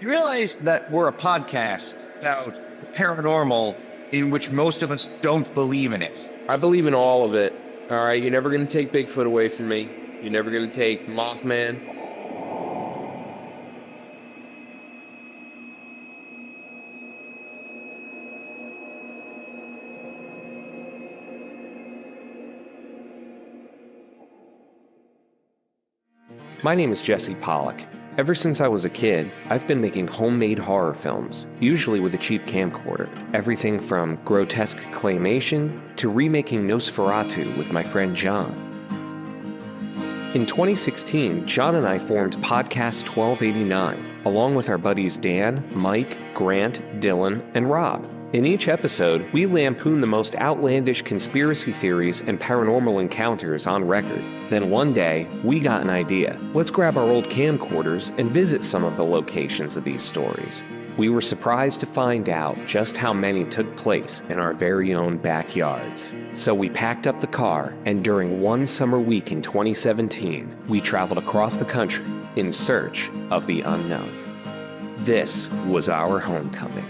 You realize that we're a podcast about the paranormal in which most of us don't believe in it. I believe in all of it. All right, you're never going to take Bigfoot away from me. You're never going to take Mothman. My name is Jesse Pollock. Ever since I was a kid, I've been making homemade horror films, usually with a cheap camcorder. Everything from grotesque claymation to remaking Nosferatu with my friend John. In 2016, John and I formed Podcast 1289, along with our buddies Dan, Mike, Grant, Dylan, and Rob. In each episode, we lampoon the most outlandish conspiracy theories and paranormal encounters on record. Then one day, we got an idea. Let's grab our old camcorders and visit some of the locations of these stories. We were surprised to find out just how many took place in our very own backyards. So we packed up the car, and during one summer week in 2017, we traveled across the country in search of the unknown. This was our homecoming.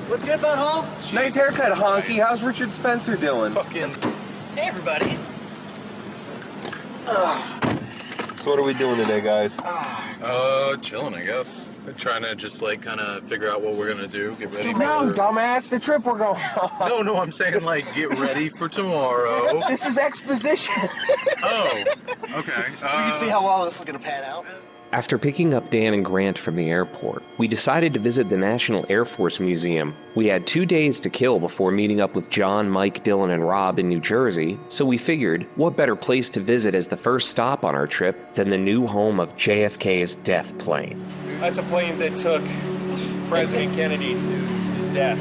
What's good, butthole? Nice haircut, honky. How's Richard Spencer doing? Fucking. Hey, everybody. So what are we doing today, guys? Chilling, I guess. We're trying to just, kind of figure out what we're gonna do, get ready No, for... dumbass, the trip we're going on. No, I'm saying, get ready for tomorrow. This is exposition. Oh, okay. We can see how well this is gonna pan out. After picking up Dan and Grant from the airport, we decided to visit the National Air Force Museum. We had 2 days to kill before meeting up with John, Mike, Dylan, and Rob in New Jersey, so we figured, what better place to visit as the first stop on our trip than the new home of JFK's death plane. That's a plane that took President Kennedy to his death.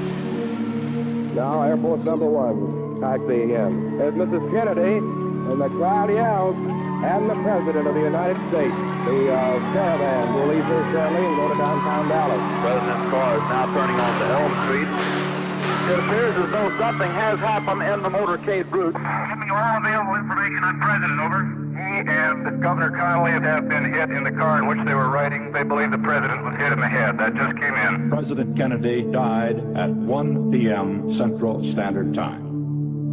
Now, Air Force number 1, taxiing in. As Mrs. Kennedy and the crowd yelled, and the President of the United States, the caravan will leave here shortly and go to downtown Dallas. President's car is now turning onto Elm Street. It appears as though something has happened in the motorcade route. Giving you all available information on President, over. He and Governor Connolly have been hit in the car in which they were riding. They believe the President was hit in the head. That just came in. President Kennedy died at 1 p.m. Central Standard Time.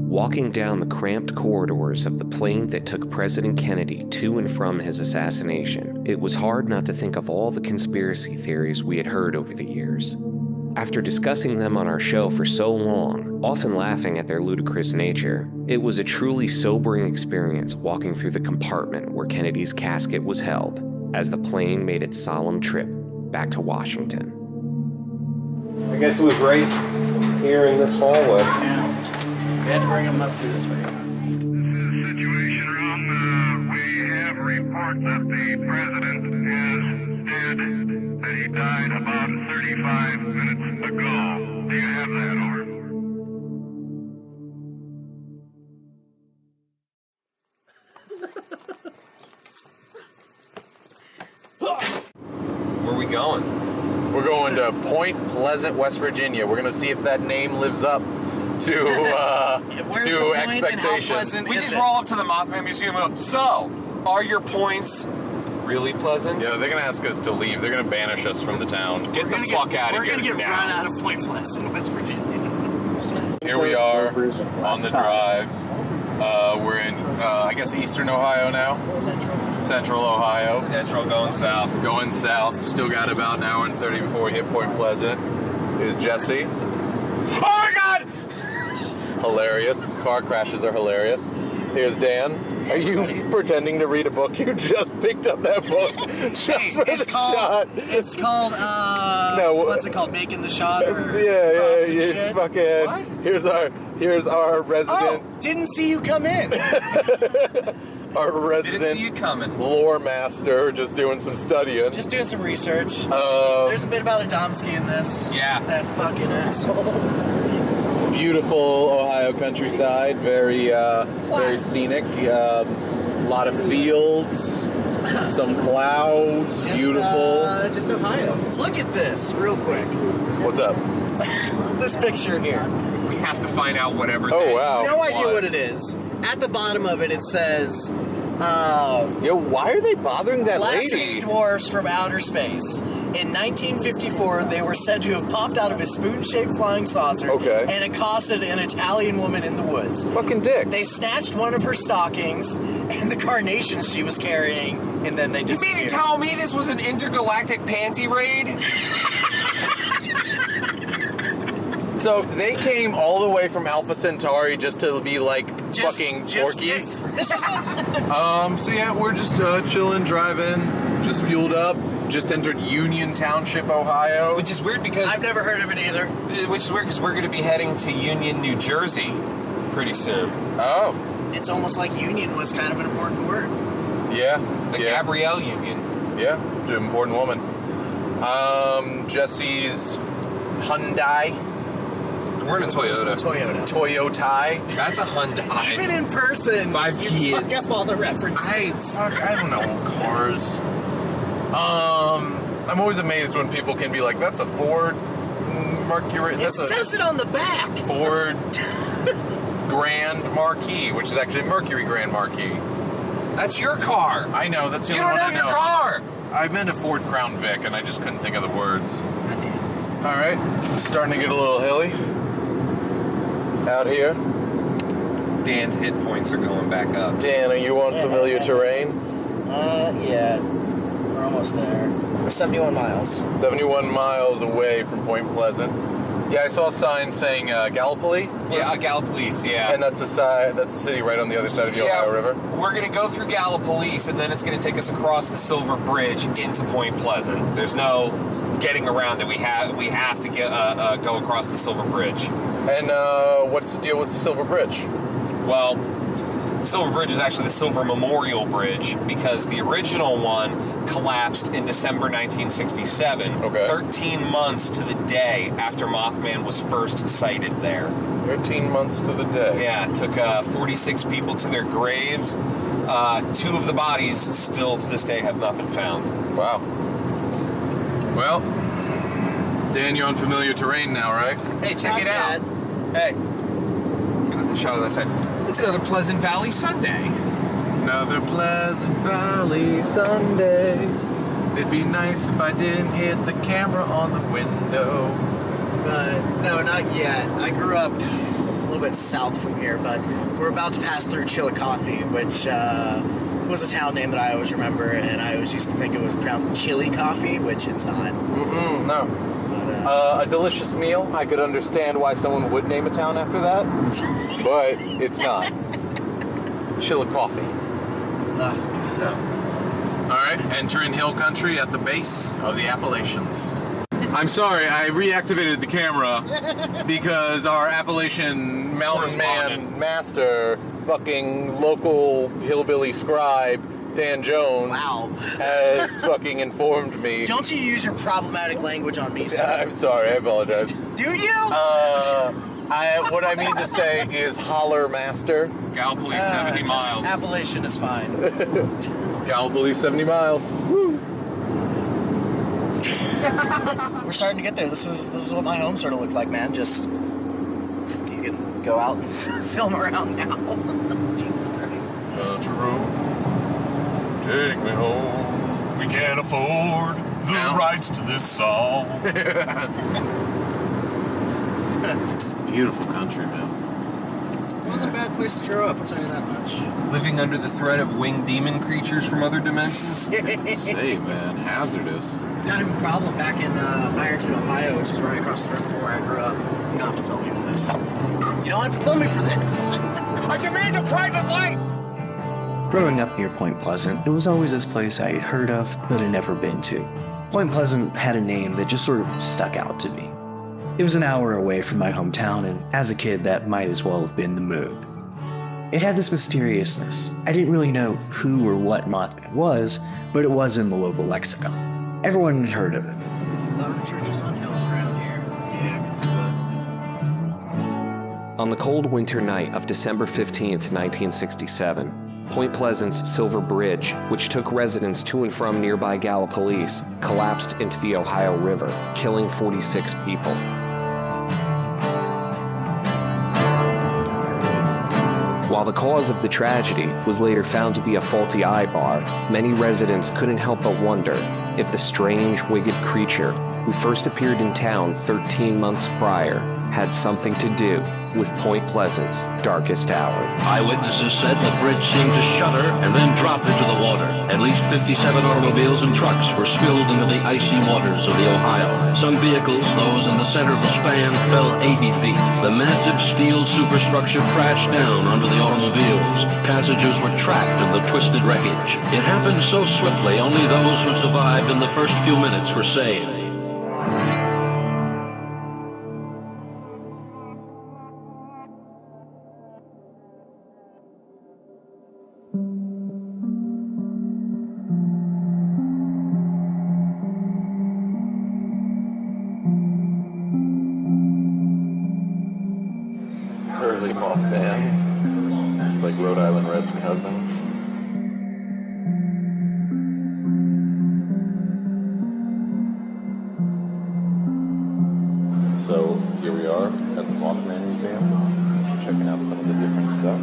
Walking down the cramped corridors of the plane that took President Kennedy to and from his assassination, it was hard not to think of all the conspiracy theories we had heard over the years. After discussing them on our show for so long, often laughing at their ludicrous nature, it was a truly sobering experience walking through the compartment where Kennedy's casket was held as the plane made its solemn trip back to Washington. I guess it was right here in this hallway. Yeah. We had to bring him up through this way. This is situation room. We have a report that the President is dead, that he died about 35 minutes ago. Do you have that, over? Where are we going? We're going to Point Pleasant, West Virginia. We're gonna see if that name lives up to expectations. We just roll up to the Mothman Museum and go, so, are your points really pleasant? Yeah, they're gonna ask us to leave. They're gonna banish us from the town. Get the fuck out of here. We're gonna get now. run out of Point Pleasant, West Virginia. Here we are on the drive. We're in, I guess, eastern Ohio now. Central Ohio. Central going south. Going south. Still got about an hour and 30 before we hit Point Pleasant. Here's Jesse. Oh my God! Hilarious. Car crashes are hilarious. Here's Dan. Are you pretending to read a book? You just picked up that book just for the shot. It's called, No, what's it called? Making the Shot? Or yeah, shit? fucking. What? Here's our resident. Oh, didn't see you come in. Our Didn't resident see you coming. lore master, just doing some studying. Just doing some research. There's a bit about Adamski in this. Yeah. That fucking asshole. Beautiful Ohio countryside, very scenic. A lot of fields, some clouds, beautiful. Just Ohio. Look at this, real quick. What's up? This picture here. We have to find out whatever. Oh, wow. No idea what it is. At the bottom of it, it says, Yo, why are they bothering that laughing lady? dwarfs from outer space. In 1954, they were said to have popped out of a spoon-shaped flying saucer and accosted an Italian woman in the woods. Fucking dick. They snatched one of her stockings and the carnations she was carrying, and then they You disappeared. mean to tell me this was an intergalactic panty raid? So they came all the way from Alpha Centauri just to be like fucking Porkies? So yeah, we're just chilling, driving, just fueled up. Just entered Union Township, Ohio. Which is weird because... I've never heard of it either. Which is weird because we're going to be heading to Union, New Jersey pretty soon. Oh. It's almost like union was kind of an important word. Yeah. The Gabrielle Union. Yeah, she's an important woman. Jesse's Hyundai. We're in a Toyota. Toyota. That's a Hyundai. Even in person, 5 you kids. fuck up all the references. I don't know cars. I'm always amazed when people can be like, that's a Ford Mercury. It says it on the back. Ford Grand Marquis, which is actually Mercury Grand Marquis. That's your car. I know, that's the You only don't one know I your know. car. I meant a Ford Crown Vic, and I just couldn't think of the words. All right, it's starting to get a little hilly out here. Dan's hit points are going back up. Dan, are you on familiar terrain? Yeah. We're almost there. We're 71 miles. 71 miles away from Point Pleasant. Yeah, I saw a sign saying Gallipoli. Yeah, Gallipolis, yeah. And that's a city right on the other side of the Ohio River. We're going to go through Gallipolis, and then it's going to take us across the Silver Bridge into Point Pleasant. There's no getting around it. We have to go across the Silver Bridge. And what's the deal with the Silver Bridge? Well, the Silver Bridge is actually the Silver Memorial Bridge because the original one collapsed in December 1967, 13 months to the day after Mothman was first sighted there. 13 months to the day. Yeah, it took 46 people to their graves. 2 of the bodies still to this day have not been found. Wow. Well, Dan, you're on familiar terrain now, right? Hey, check it out. Hey, look at the shot of that side. It's another Pleasant Valley Sunday. Another Pleasant Valley Sunday. It'd be nice if I didn't hit the camera on the window. No, not yet. I grew up a little bit south from here, but we're about to pass through Chillicothe, which was a town name that I always remember, and I always used to think it was pronounced chili coffee, which it's not. No. A delicious meal. I could understand why someone would name a town after that, but it's not. Chillicothe. No. All right, entering hill country at the base of the Appalachians. I'm sorry, I reactivated the camera because our Appalachian mountain man master, fucking local hillbilly scribe, Dan Jones, has fucking informed me. Don't you use your problematic language on me, sir. I'm sorry, I apologize. Do you? What I mean to say is holler master. Gallipoli 70 miles. Appalachian is fine. Gallipoli 70 miles. Woo. We're starting to get there. This is what my home sort of looked like, man. Just you can go out and film around now. Jesus Christ. Country road, take me home. We can't afford the rights to this song. Beautiful country, man. It wasn't a bad place to grow up, I'll tell you that much. Living under the threat of winged demon creatures from other dimensions. Say, man, hazardous. It's kind of a problem back in Ironton, Ohio, which is right across the road from where I grew up. You don't have to film me for this. You don't have to film me for this. I demand a private life! Growing up near Point Pleasant, it was always this place I had heard of but had never been to. Point Pleasant had a name that just sort of stuck out to me. It was an hour away from my hometown, and as a kid, that might as well have been the mood. It had this mysteriousness. I didn't really know who or what Mothman was, but it was in the local lexicon. Everyone had heard of it. A lot of churches on hills around here. Yeah, I can see On the cold winter night of December 15th, 1967, Point Pleasant's Silver Bridge, which took residents to and from nearby Gallipolis, collapsed into the Ohio River, killing 46 people. While the cause of the tragedy was later found to be a faulty eye bar, many residents couldn't help but wonder if the strange, wicked creature who first appeared in town 13 months prior had something to do with Point Pleasant's darkest hour. Eyewitnesses said the bridge seemed to shudder and then drop into the water. At least 57 automobiles and trucks were spilled into the icy waters of the Ohio. Some vehicles, those in the center of the span, fell 80 feet. The massive steel superstructure crashed down onto the automobiles. Passengers were trapped in the twisted wreckage. It happened so swiftly, only those who survived in the first few minutes were saved. Early Mothman. It's like Rhode Island Red's cousin. So here we are at the Mothman Museum, checking out some of the different stuff.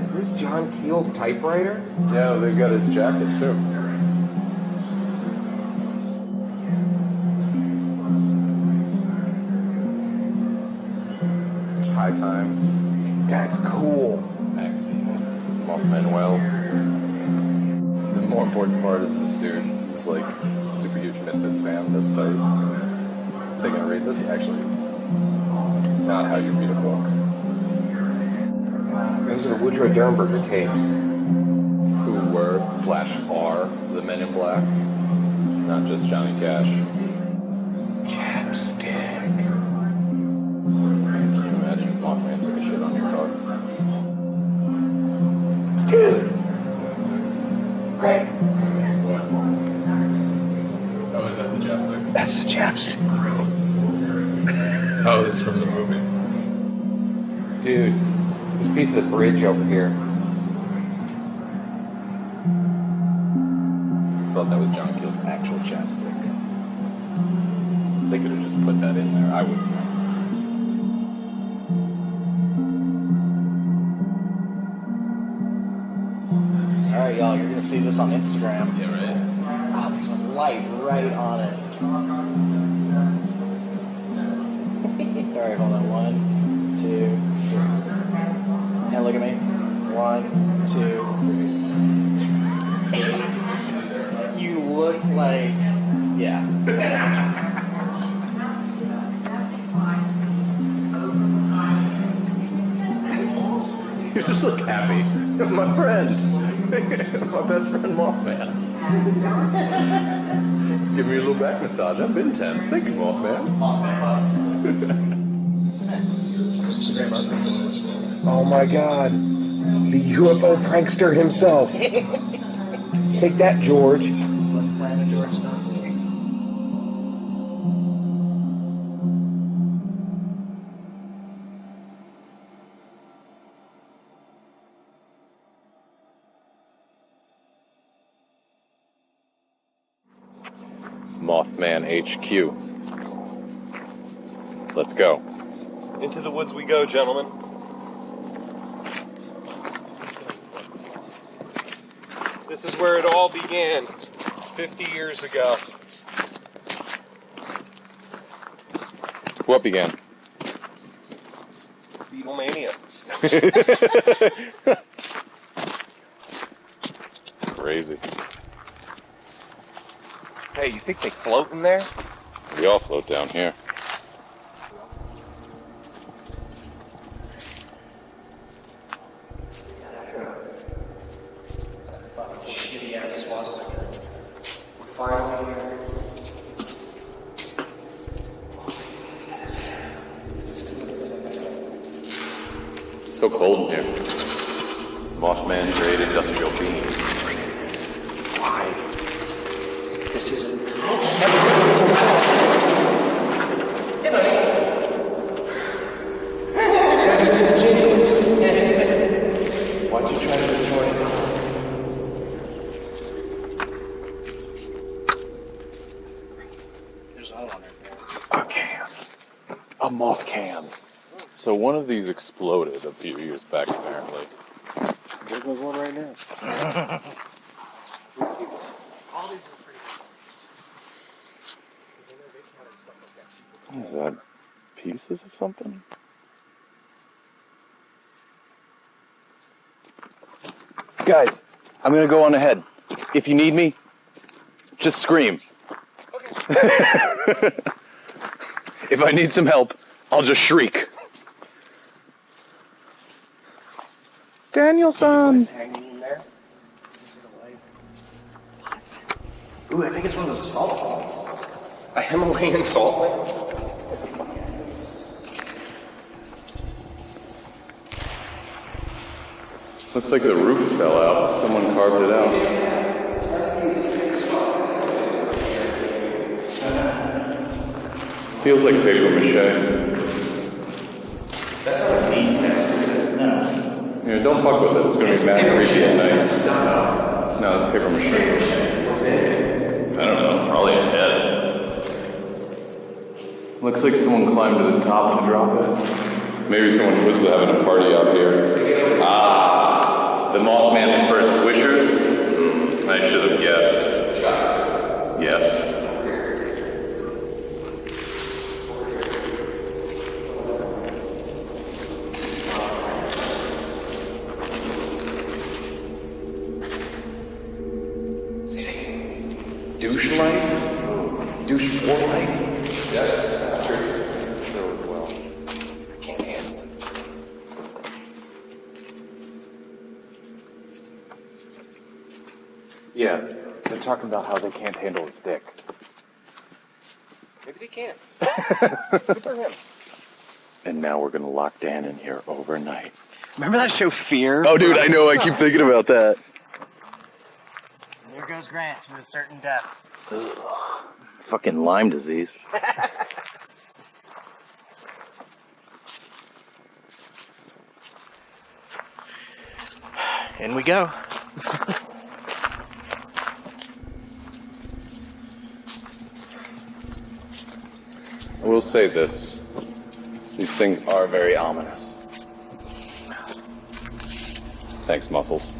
Is this John Keel's typewriter? Yeah, they've got his jacket too. High Times. That's cool. Maxine. Mothmanuel. The more important part is this dude is like super huge Misfits fan. That's tight. Taking a read. This is actually not how you read a book. Those are Woodrow Dernberger tapes. Who were /are the Men in Black, not just Johnny Cash. Chapstick. Can you imagine if Mothman took a shit on your car? Dude. Great. Oh, is that the chapstick? That's the chapstick, bro. Oh, this is from the movie. Dude, there's a piece of the bridge over here. Thought that was John Keel's actual chapstick. They could have just put that in there. I wouldn't know. Alright, y'all, you're gonna see this on Instagram. Yeah, right? Oh, there's a light right on it. Alright, hold on. 1, 2, 3. And look at me. 1, 2, 3. You look like... Yeah. You just look happy. My friend. My best friend Mothman. Give me a little back massage. I've been tense. Thank you, Mothman. Oh my god. The UFO prankster himself. Take that, George. Mothman HQ. Let's go. Into the woods we go, gentlemen. This is where it all began, 50 years ago. What began? Beatlemania. Crazy. Hey, you think they float in there? We all float down here. Shitty-ass swastika. We're finally here. So cold in here. Mothman grade industrial beams. Why'd you try to destroy his home? A moth can. So one of these exploded a few years back, apparently. There's one right now. Is that pieces of something? Guys, I'm gonna go on ahead. If you need me, just scream. Okay. If I need some help, I'll just shriek. Danielson! Hanging in there. Ooh, I think it's one of those salt balls. A Himalayan salt lake? Looks like the roof fell out. Someone carved it out. Feels like paper mache. That's not a bee's nest, is it? No. Yeah, don't fuck with it. It's gonna be mad creepy at night. It's stuck up. No, it's paper mache. What's in it? I don't know. Probably a head. Looks like someone climbed to the top and dropped it. Maybe someone was having a party out here. Ah, the Mothman first swishers? I should have guessed. Yes. Douche life? Douche for life? Yeah, that's true. That's true as well. I can't handle it. Yeah, they're talking about how they can't handle his dick. Maybe they can't. Good for him. And now we're gonna lock Dan in here overnight. Remember that show Fear? Oh, dude, I know. I keep thinking about that. There goes Grant to a certain death. Ugh. Fucking Lyme disease. In we go. I will say this. These things are very ominous. Thanks, Muscles.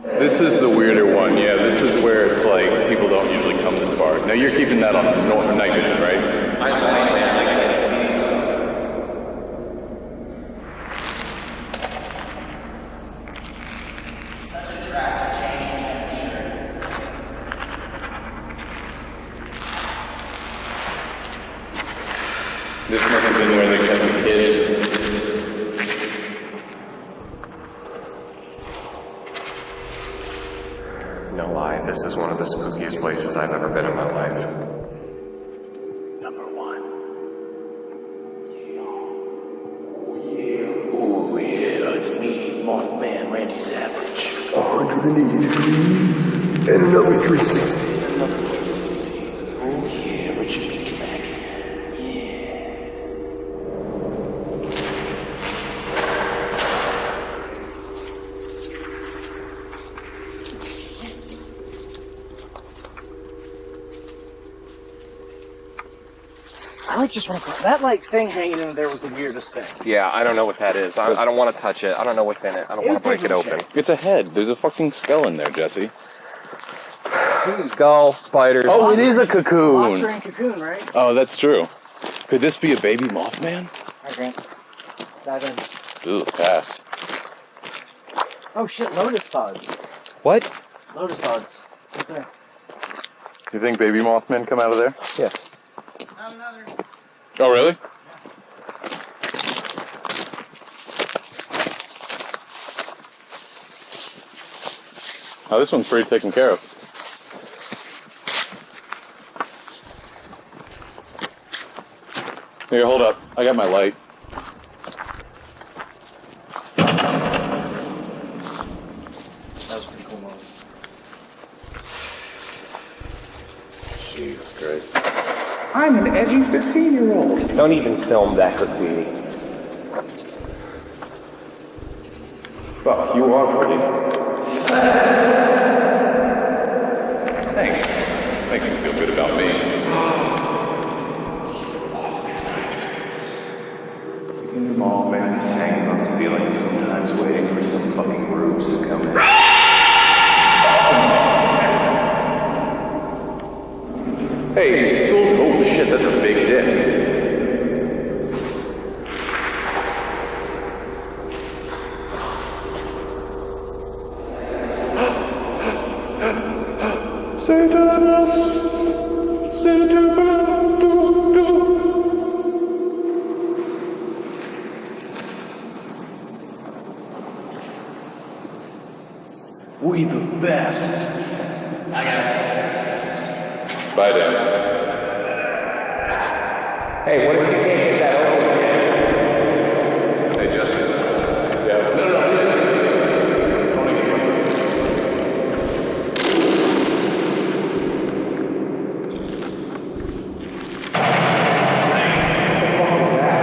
This is the weirder one. Yeah, this is where it's like people don't usually come this far. Now you're keeping that on night vision, right? I'm a night man. I can't see. This must have been where they kept the kids. No lie, this is one of the spookiest places I've ever been in my life. Number one. Oh yeah, it's me, Mothman Randy Savage. 180 degrees and another 360. Another 360. Oh yeah, Richard the Dragon. Yeah. I just want to. That thing hanging in there was the weirdest thing. Yeah, I don't know what that is. I don't want to touch it. I don't know what's in it. I don't want to break it open. It's a head. There's a fucking skull in there, Jesse. Skull, spiders. Oh, it is a cocoon. Monster and cocoon, right? Oh, that's true. Could this be a baby Mothman? Okay. Dive in. Ooh, pass. Oh shit, lotus pods. What? Lotus pods. Right there. Do you think baby Mothman come out of there? Yes. Another. Oh, really? Oh, this one's pretty taken care of. Here, hold up. I got my light. I'm an edgy 15-year-old. Don't even film that graffiti. Fuck, you are pretty. Thanks. Make me feel good about me. In the mall, man, this hangs on ceilings sometimes, waiting for some fucking rubes to come in. Hey, still, oh shit, that's a big dick. We the best. I guess. Bye, Dan. Hey, what if you can't get that open again? Hey, Jesse. Yeah. No. I want to get something. What the fuck was that?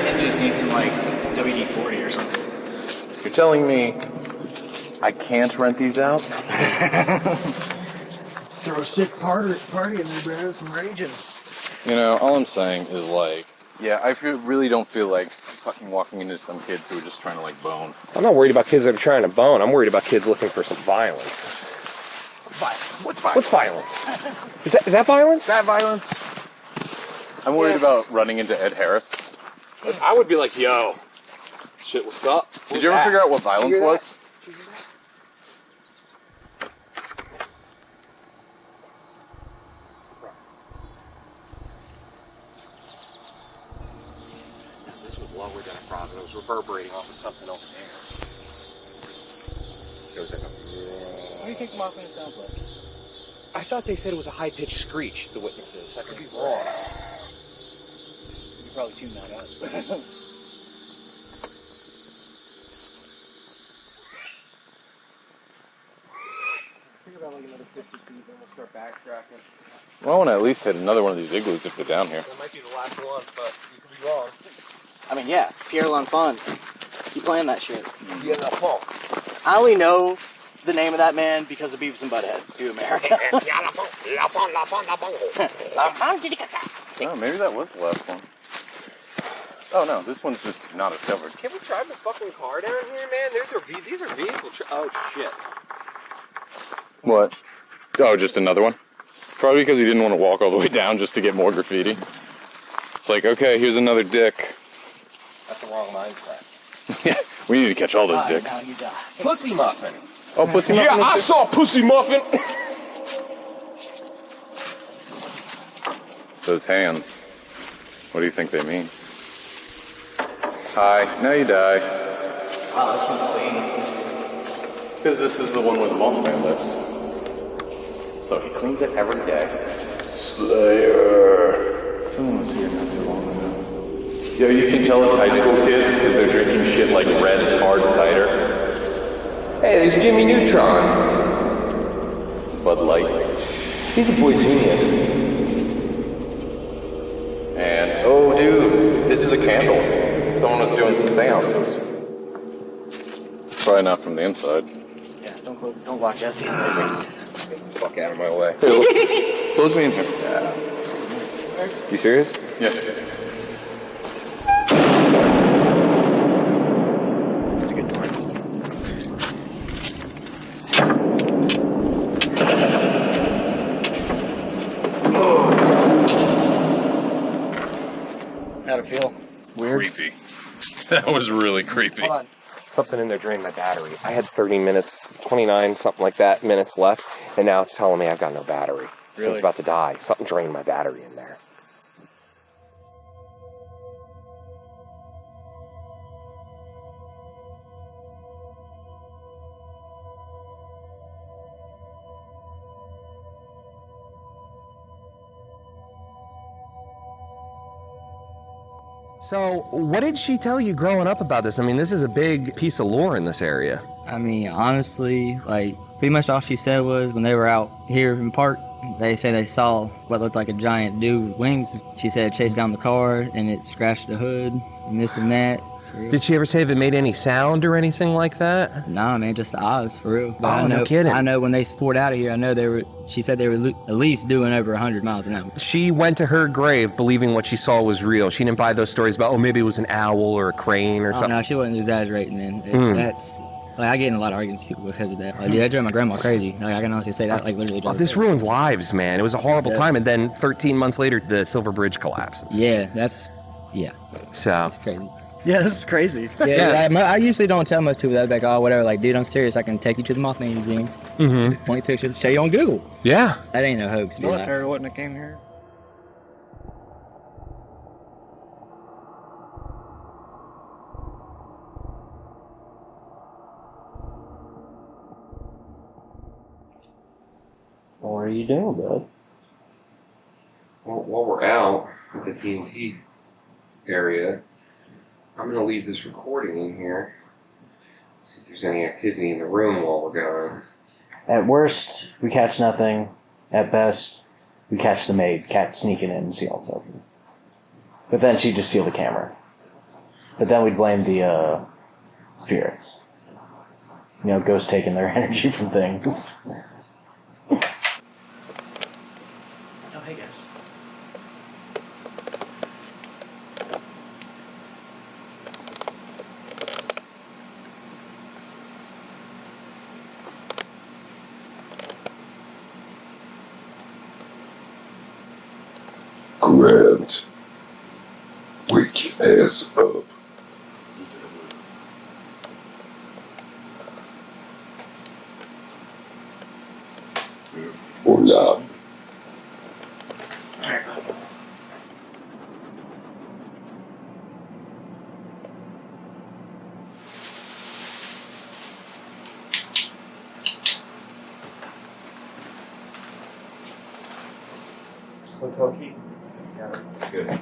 It just needs some like WD-40 or something. You're telling me I can't rent these out? Throw a sick party in there, bro. Some raging. You know, all I'm saying is like, yeah, really don't feel like fucking walking into some kids who are just trying to like bone. I'm not worried about kids that are trying to bone. I'm worried about kids looking for some violence. What's violence? What's violence? Is that violence? Is that violence? I'm worried about running into Ed Harris. I would be like, yo, shit, what's up? Did you ever figure out what violence was? This was lower than a frog. It was reverberating off of something over there. It was like a... What do you think the Mothman sounds like? I thought they said it was a high-pitched screech, the witnesses. I could be wrong. You probably tune that out. About like another 50 feet, then we'll start backtracking. Well, I want to at least hit another one of these igloos if they're down here. That might be the last one, but you could be wrong. I mean, yeah, Pierre L'Enfant. You playing that shit. Yeah, that's wrong. I only know the name of that man because of Beavis and Butthead. Do America. Oh, maybe that was the last one. Oh no, this one's just not as covered. Can we drive the fucking car down here, man? These are vehicle. Oh shit. What? Oh, just another one? Probably because he didn't want to walk all the way down just to get more graffiti. It's like, okay, here's another dick. That's the wrong mindset. Yeah, we need to catch all those dicks. Pussy Muffin. Oh, Pussy Muffin? Yeah, I saw Pussy Muffin. Those hands. What do you think they mean? Hi, now you die. Wow, this one's clean. Because this is the one where the Mothman lives. So he cleans it every day. Slayer. Someone was here not too long ago. Yo, you can tell it's high school kids because they're drinking shit like Red's hard cider. Hey, there's Jimmy Neutron. Bud Light. He's a boy genius. And, oh dude, this is a candle. Someone was doing some seances. Probably not from the inside. Yeah, don't watch Jesse. Fuck out of my way. Hey, close me in here. Yeah. You serious? Yeah. That's a good door. How'd it feel? Weird. Creepy. That was really creepy. Hold on. Something in there drained my battery. I had 30 minutes, 29, something like that, minutes left, and now it's telling me I've got no battery. So Really? it's about to die. Something drained my battery in there. So, what did she tell you growing up about this? I mean, this is a big piece of lore in this area. I mean, honestly, like, pretty much all she said was when they were out here in park, they say they saw what looked like a giant dude with wings. She said it chased down the car and it scratched the hood and this and that. Did she ever say if it made any sound or anything like that? Nah, man, just the eyes, for real. But Oh, no kidding. I know when they poured out of here, I know she said they were at least doing over 100 miles an hour. She went to her grave believing what she saw was real. She didn't buy those stories about, oh, maybe it was an owl or a crane or something. No, she wasn't exaggerating, man. That's, like, I get in a lot of arguments with people because of that. Like, dude, that drove my grandma crazy. Like, I can honestly say that, like, literally drove This her crazy. ruined lives, man. It was a horrible time, and then 13 months later, the Silver Bridge collapses. Yeah, So. That's crazy. Yeah, this is crazy. Yeah. I usually don't tell most people that. Like, oh, whatever. Like, dude, I'm serious. I can take you to the Mothman Museum. Mm-hmm. 20 pictures. Show you on Google. Yeah. That ain't no hoax. The military wouldn't have came here. What are you doing, bud? Well, while we're out at the TNT area, I'm going to leave this recording in here. See if there's any activity in the room while we're gone. At worst, we catch nothing. At best, we catch the maid cat sneaking in and see all stuff. But then she'd just steal the camera. But then we'd blame the spirits. You know, ghosts taking their energy from things. Oh, hey, guys. Grant, wake your ass up. Or not. Good.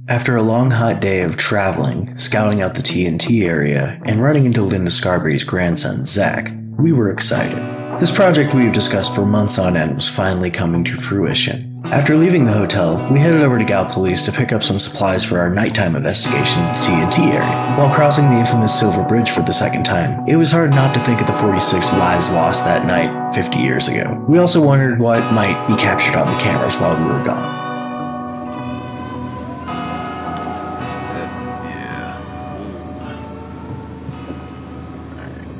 After a long hot day of traveling, scouting out the TNT area, and running into Linda Scarberry's grandson, Zach, we were excited. This project we've discussed for months on end was finally coming to fruition. After leaving the hotel, we headed over to Gallup Police to pick up some supplies for our nighttime investigation of the TNT area. While crossing the infamous Silver Bridge for the second time, it was hard not to think of the 46 lives lost that night 50 years ago. We also wondered what might be captured on the cameras while we were gone.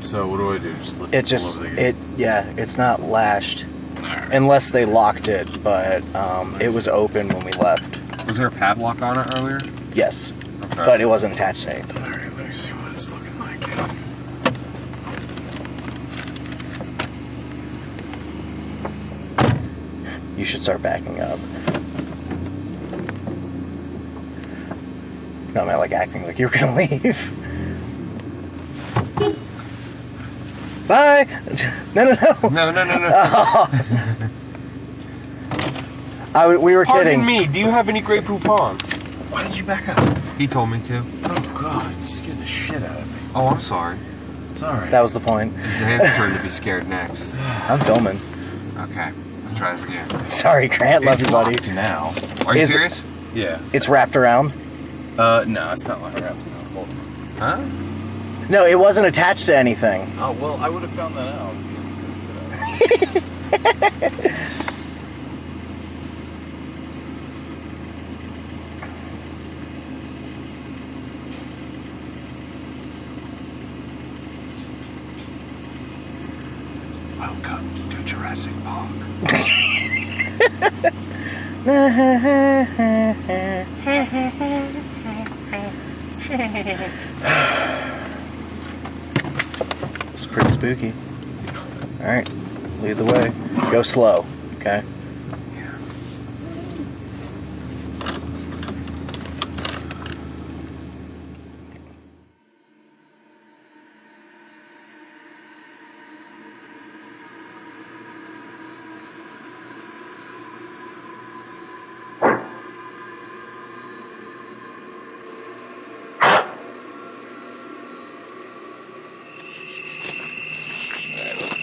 So what do I do? Just lift It just, it's not lashed. Unless they locked it, but it was open when we left. Was there a padlock on it earlier? Yes. Okay. But it wasn't attached to anything. Alright, let me see what it's looking like. You should start backing up. No, man, like acting like you were gonna leave. Bye! No. Oh. We were kidding. Pardon me, do you have any Grey Poupon? Why did you back up? He told me to. Oh god, you scared the shit out of me. Oh, I'm sorry. It's alright. That was the point. Your hands turn to be scared next. I'm filming. Okay, let's try this again. Sorry, Grant. Love you, buddy. Now. Are you serious? Yeah. It's wrapped around? No, it's not like wrapped around. Hold on. Huh? No, it wasn't attached to anything. Oh, well, I would have found that out. Welcome to Jurassic Park. It's pretty spooky. Alright, lead the way. Go slow, okay?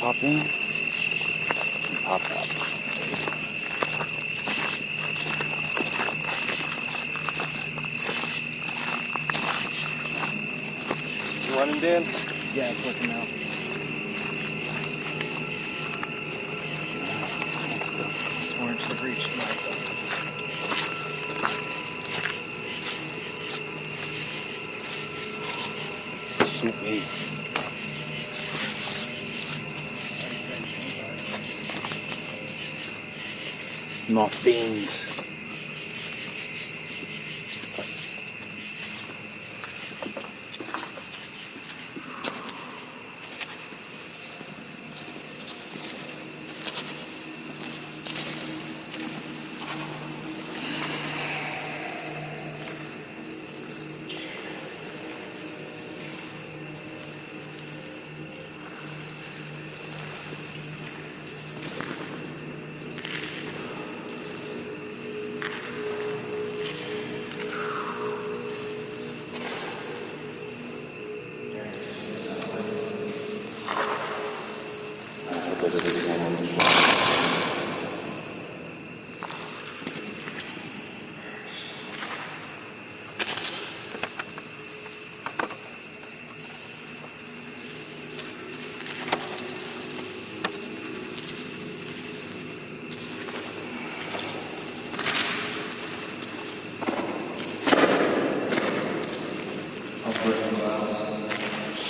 pop in. Pop out. You running, Dan? Yeah, it's looking out. Let's go. It's more into the reach of my phone. Sweet. Moth beans.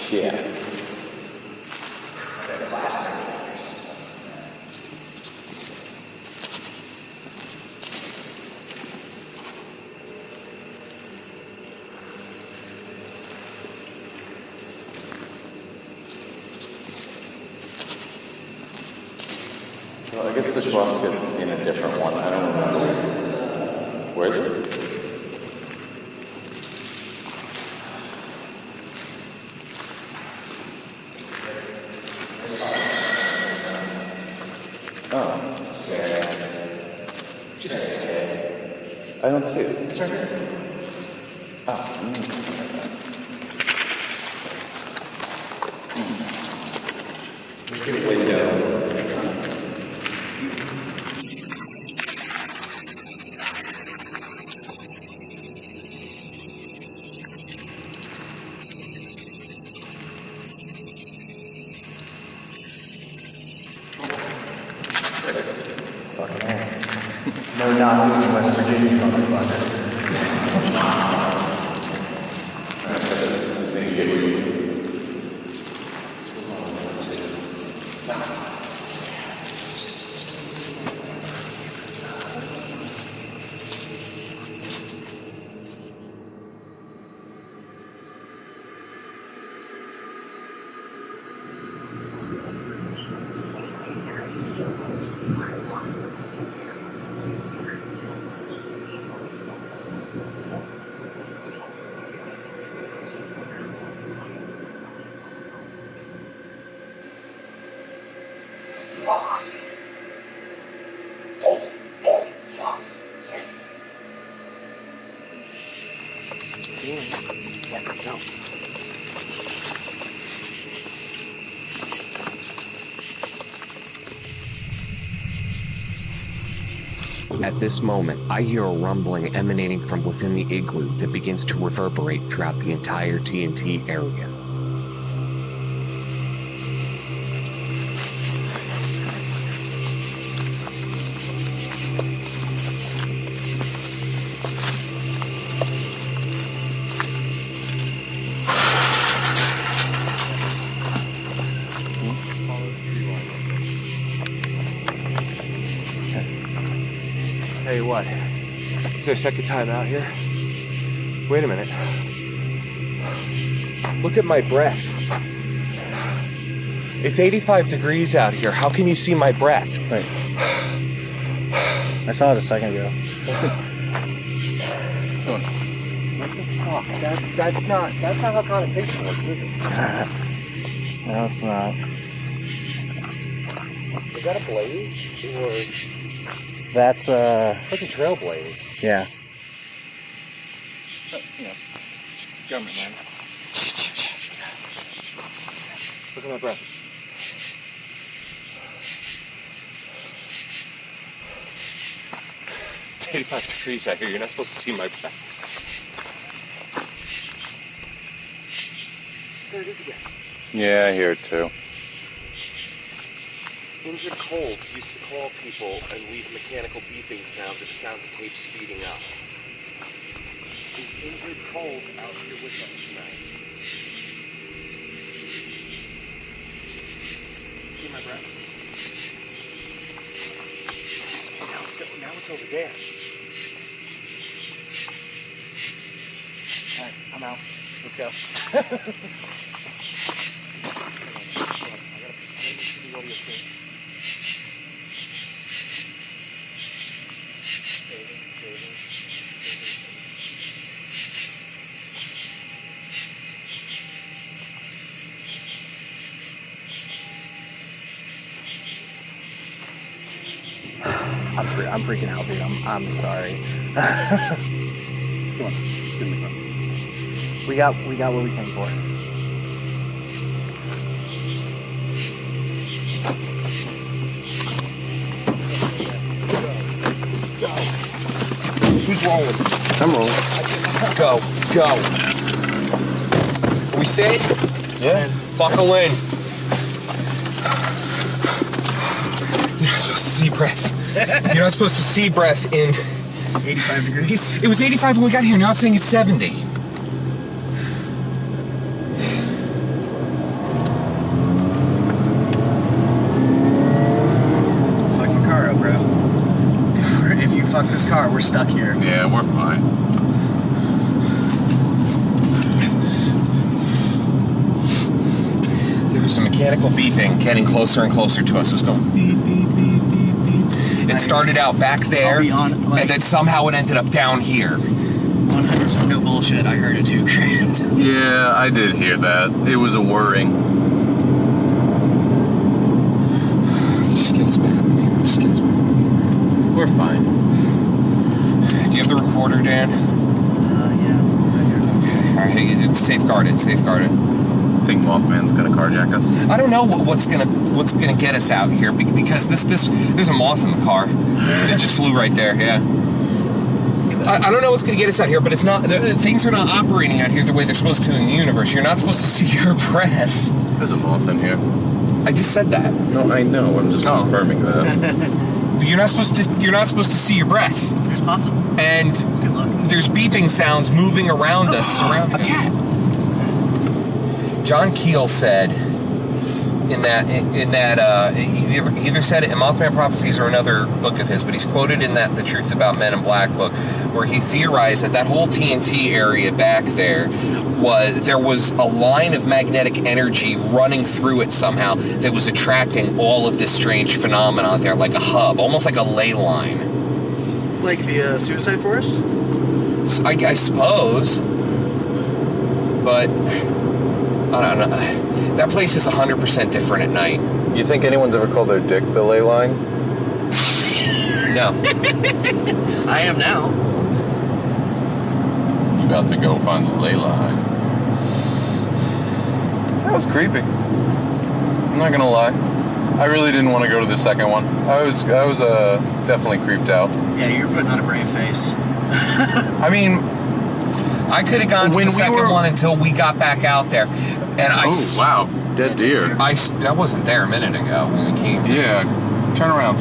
Yeah. So I guess the swastika's in a different one. I don't remember. Where is it? Oh, sad. Just sad. I don't see it. It's right here. Oh, It's getting way down. Fucking A. No Nazis in West Virginia, motherfucker. At this moment, I hear a rumbling emanating from within the igloo that begins to reverberate throughout the entire TNT area. Tell you what, is there a second time out here? Wait a minute. Look at my breath. It's 85 degrees out here. How can you see my breath? Wait. I saw it a second ago. What the fuck? That's not how condensation works, is it? No, it's not. Is that a blaze? Or... That's That's a trailblaze. yeah. Government, man. Look at my breath. It's 85 degrees out here. You're not supposed to see my breath. There it is again. Yeah, I hear it too. Injured Cold used to call people and leave mechanical beeping sounds at the sounds of tape speeding up. Is Injured Cold out here with us tonight? See my breath? Now it's over there. All right, I'm out. Let's go. I'm freaking out, dude. I'm sorry. Come on, just give me the phone. We got what we came for. Who's rolling? I'm rolling. Go. Are we safe? Yeah. Buckle in. You're not supposed to see breath. You're not supposed to see breath in 85 degrees. It was 85 when we got here. Now it's saying it's 70. Fuck your car up, bro. If you fuck this car, we're stuck here. Yeah, we're fine. There was a mechanical beeping getting closer and closer to us. It was going beep, beep, beep, beep, beep. It started out back there, and then somehow it ended up down here. 100% no bullshit. I heard it too, Grant. Yeah, I did hear that. It was a whirring. Just get us back on the main road. We're fine. Do you have the recorder, Dan? Yeah. Okay. All right, hey, safeguard it. Think Mothman's gonna carjack us? I don't know what's gonna get us out here because there's a moth in the car. It just flew right there. Yeah. I don't know what's gonna get us out here, but it's not. Things are not operating out here the way they're supposed to in the universe. You're not supposed to see your breath. There's a moth in here. I just said that. No, I know. I'm just confirming that. But you're not supposed to see your breath. There's possible. And there's beeping sounds moving around us, surrounding us. John Keel said in that he either said it in Mothman Prophecies or another book of his, but he's quoted in that The Truth About Men in Black book, where he theorized that whole TNT area back there was a line of magnetic energy running through it somehow that was attracting all of this strange phenomenon there, like a hub, almost like a ley line. Like the suicide forest? I suppose, but I don't know. That place is 100% different at night. You think anyone's ever called their dick the ley line? No. I am now. You about to go find the ley line. That was creepy. I'm not gonna lie. I really didn't want to go to the second one. I was definitely creeped out. Yeah, you're putting on a brave face. I mean, I could have gone to the second one until we got back out there, and wow, dead deer. That wasn't there a minute ago when we came. Yeah, turn around.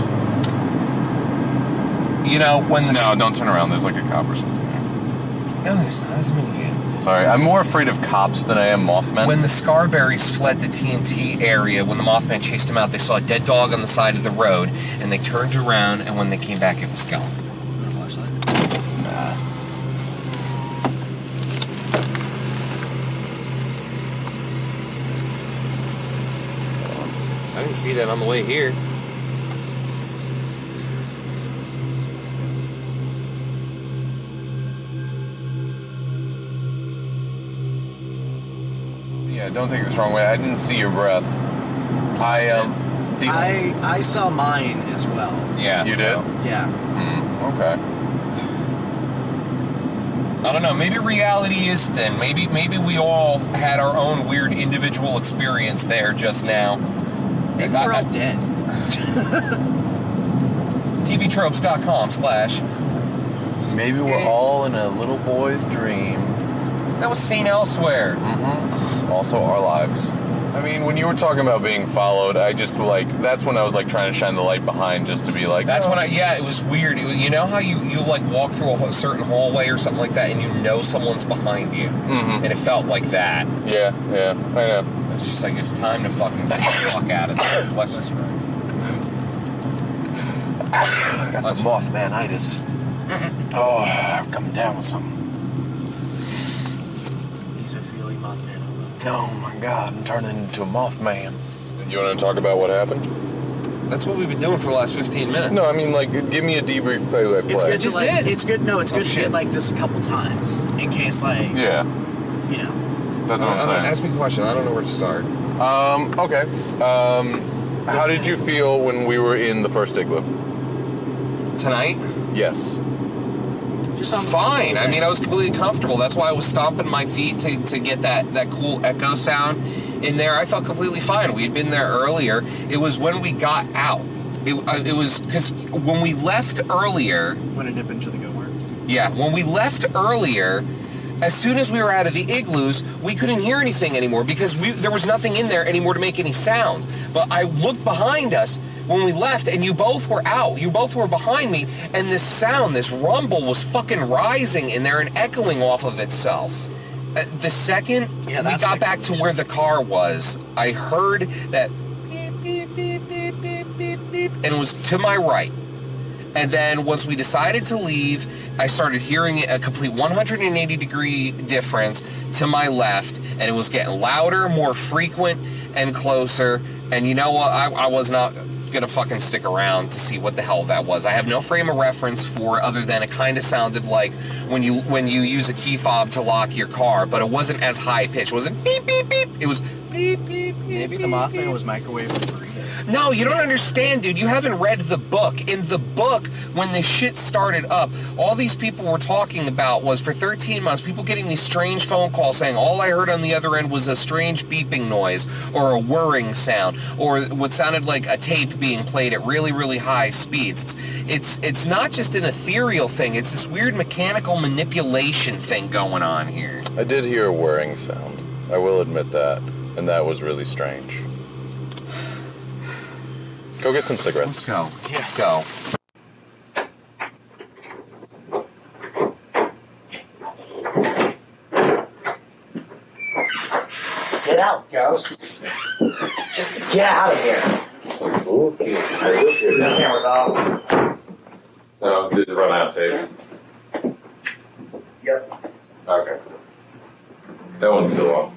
You know when the no, don't turn around. There's like a cop or something. No, there's not. There's a minivan. Sorry, I'm more afraid of cops than I am Mothmen. When the Scarberries fled the TNT area, when the Mothman chased them out, they saw a dead dog on the side of the road, and they turned around, and when they came back, it was gone. Flashlight? Nah. I didn't see that on the way here. Yeah, don't take this the wrong way. I didn't see your breath. I saw mine as well. Yeah. You did? Yeah. Okay. I don't know. Maybe reality is thin. Maybe we all had our own weird individual experience there just now. Maybe we're all dead. TVtropes.com/ Maybe we're all in a little boy's dream. That was seen elsewhere. Mm-hmm. Also our lives. I mean, when you were talking about being followed, I just that's when I was like trying to shine the light behind just to be like. That's when it was weird. You know how you like walk through a certain hallway or something like that, and you know someone's behind you, and it felt like that. Yeah, I know. It's just like it's time to fucking get the fuck out of there. Bless us, right? I got the Mothman-itis. Oh, I've come down with something. Mesophilian Mothman. Oh my God, I'm turning into a Mothman. You want to talk about what happened? That's what we've been doing for the last 15 minutes. No, I mean, like, give me a debrief play-by-play. It's good to it's good. No, it's good to get like this a couple times in case, like, yeah, you know. That's what I'm saying. Ask me a question. I don't know where to start. Okay. How did you feel when we were in the first igloo? Tonight? Yes. Fine. I mean, I was completely comfortable. That's why I was stomping my feet to get that cool echo sound in there. I felt completely fine. We had been there earlier. It was when we got out. It was because when we left earlier. Want to dip into the good work? Yeah, when we left earlier, as soon as we were out of the igloos, we couldn't hear anything anymore because there was nothing in there anymore to make any sounds. But I looked behind us when we left, and you both were out. You both were behind me, and this sound, this rumble, was fucking rising in there and echoing off of itself. The second we got back to where the car was, I heard that beep, beep, beep, beep, beep, beep, beep, and it was to my right. And then once we decided to leave, I started hearing a complete 180-degree difference to my left, and it was getting louder, more frequent, and closer. And you know what? I was not gonna fucking stick around to see what the hell that was. I have no frame of reference for it other than it kind of sounded like when you use a key fob to lock your car, but it wasn't as high pitched. It wasn't beep beep beep. It was beep beep beep. Maybe the Mothman was microwave burrito. No, you don't understand, dude. You haven't read the book. In the book, when this shit started up, all these people were talking about was for 13 months, people getting these strange phone calls saying all I heard on the other end was a strange beeping noise or a whirring sound or what sounded like a tape being played at really, really high speeds. It's not just an ethereal thing. It's this weird mechanical manipulation thing going on here. I did hear a whirring sound. I will admit that. And that was really strange. Go get some cigarettes. Let's go. Yeah. Let's go. Get out, Joe. Just get out of here. Okay. The camera's off. No, did it run out of tape? Yep. Okay. That one's still on.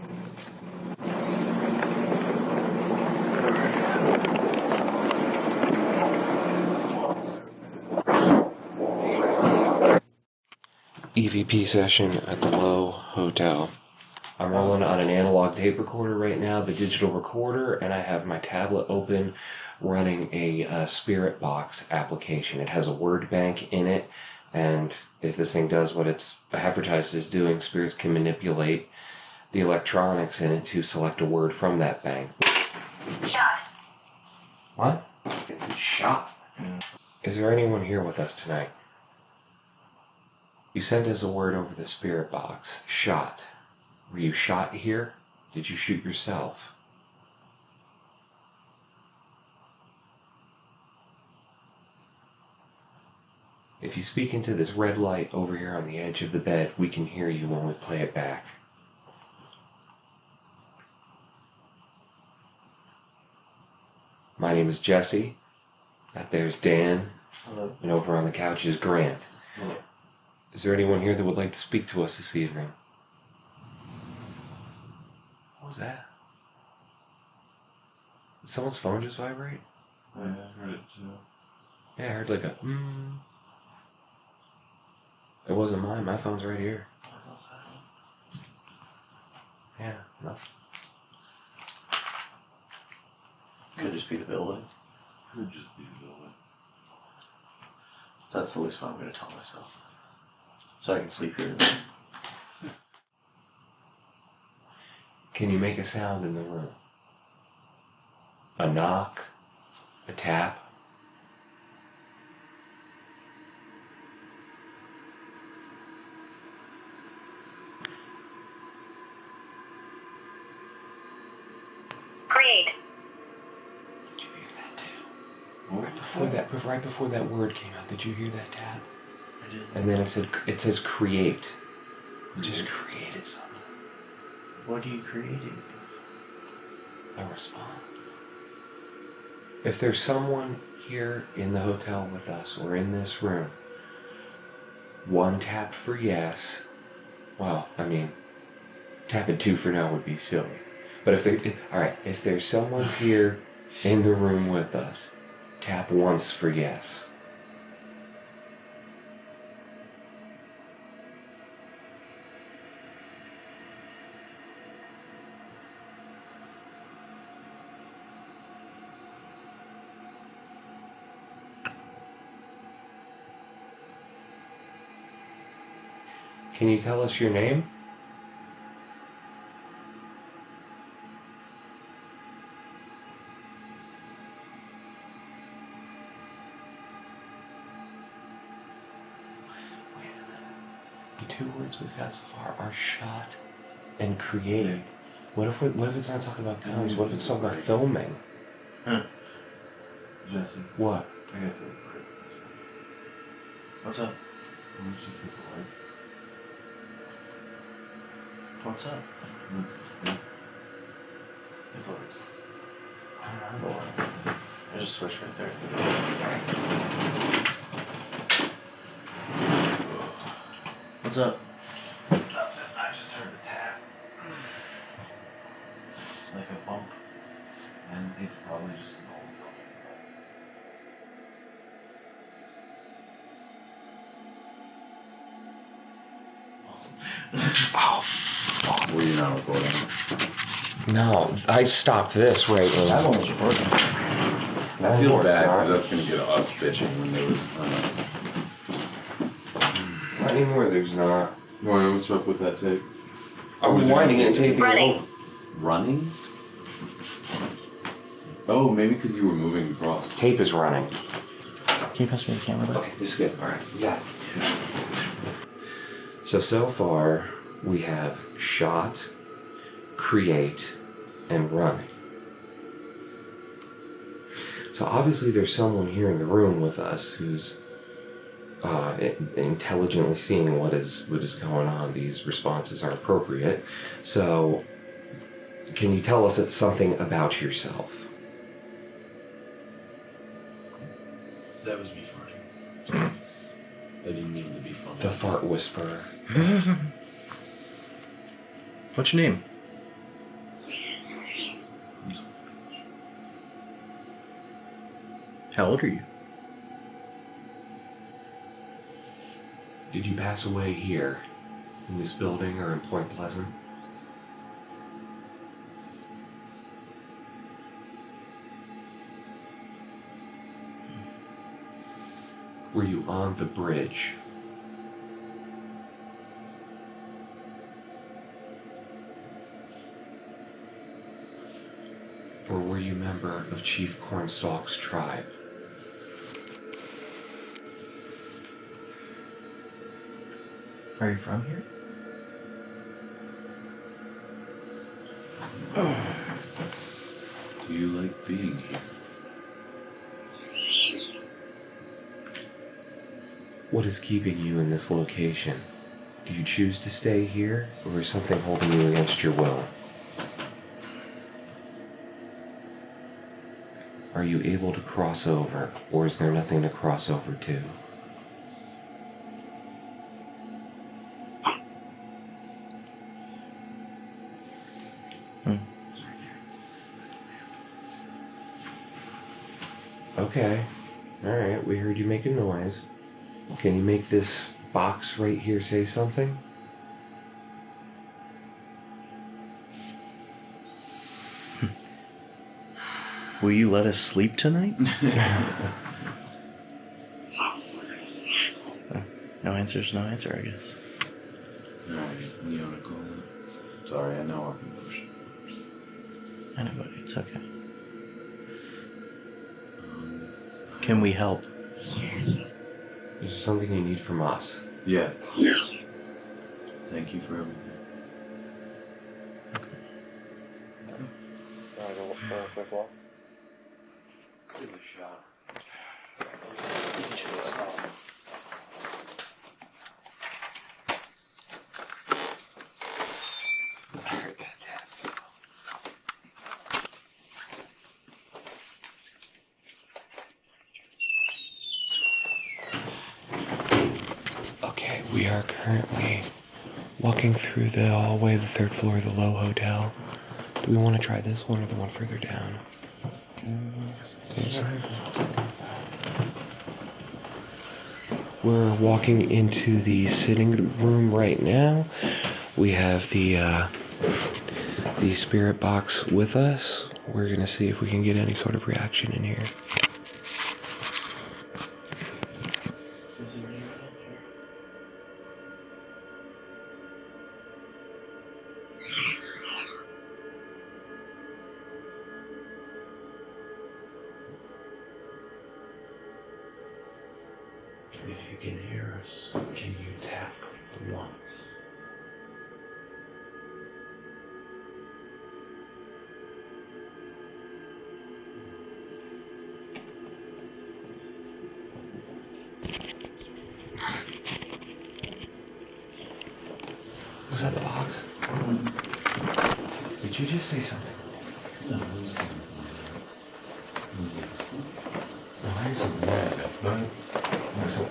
EVP session at the Low Hotel. I'm rolling on an analog tape recorder right now, the digital recorder, and I have my tablet open running a Spirit Box application. It has a word bank in it, and if this thing does what it's advertised as doing, spirits can manipulate the electronics in it to select a word from that bank. Shot. What? It's a shot. Is there anyone here with us tonight? You sent us a word over the Spirit Box. Shot. Were you shot here? Did you shoot yourself? If you speak into this red light over here on the edge of the bed, we can hear you when we play it back. My name is Jesse. That there's Dan. Hello. And over on the couch is Grant. Hello. Is there anyone here that would like to speak to us this evening? What was that? Did someone's phone just vibrate? Yeah, I heard it too. Yeah, I heard like a It wasn't mine. My phone's right here. Yeah, nothing. Could just be the building. Could just be the building. That's the least what I'm going to tell myself. So I can sleep here. Can you make a sound in the room? A knock? A tap? create. Right before that word came out, did you hear that tap? I did. And then it says create. We just created something. What are you creating? A response. If there's someone here in the hotel with us or in this room, 1 tap for yes. Well, I mean, tapping 2 for no would be silly. But if there's someone here in the room with us, tap once for yes. Can you tell us your name? The 2 words we've got so far are shot and create. What if it's not talking about guns? What if it's talking about filming? Huh. Jesse. What? I got the break. What's up? Let's just hit the lights. What's up? Let's Hit the lights. I don't have the lights. I just switched right there. What's up? Nothing. I just heard a tap. Like a bump. And it's probably just an old building. Awesome. Oh, fuck. Were you not recording? No, I stopped this right when That one was recording. I feel bad because that's going to get us bitching when there was... Not anymore, there's not. Why, what's up with that tape? I was winding and taping it over. Running? Oh, maybe because you were moving across. Tape is running. Can you pass me the camera back? Okay, this is good. Alright, we got it. So far, we have shot, create, and run. So obviously there's someone here in the room with us who's intelligently seeing what is going on. These responses are appropriate. So, can you tell us something about yourself? That was me farting. I didn't mean to be funny. The fart whisperer. What's your name? How old are you? Did you pass away here, in this building or in Point Pleasant? Were you on the bridge? Or were you a member of Chief Cornstalk's tribe? Are you from here? Do you like being here? What is keeping you in this location? Do you choose to stay here, or is something holding you against your will? Are you able to cross over, or is there nothing to cross over to? Okay. Alright, we heard you make a noise. Can you make this box right here say something? Will you let us sleep tonight? No answer's no answer, I guess. Alright, Leona, call it. Sorry, I know I've been pushing first. I know, buddy, it's okay. Can we help? Is there something you need from us? Yeah. Thank you for everything. I don't fourth wall. Give it a shot. I heard that tap. Okay, we are currently walking through the hallway of the third floor of the Low Hotel. Do we want to try this one or the one further down? We're walking into the sitting room right now. We have the spirit box with us. We're gonna see if we can get any sort of reaction in here. If you can hear us, can you tap once? Was that the box? Did you just say something? No, it was. No, I heard something bad, but. So,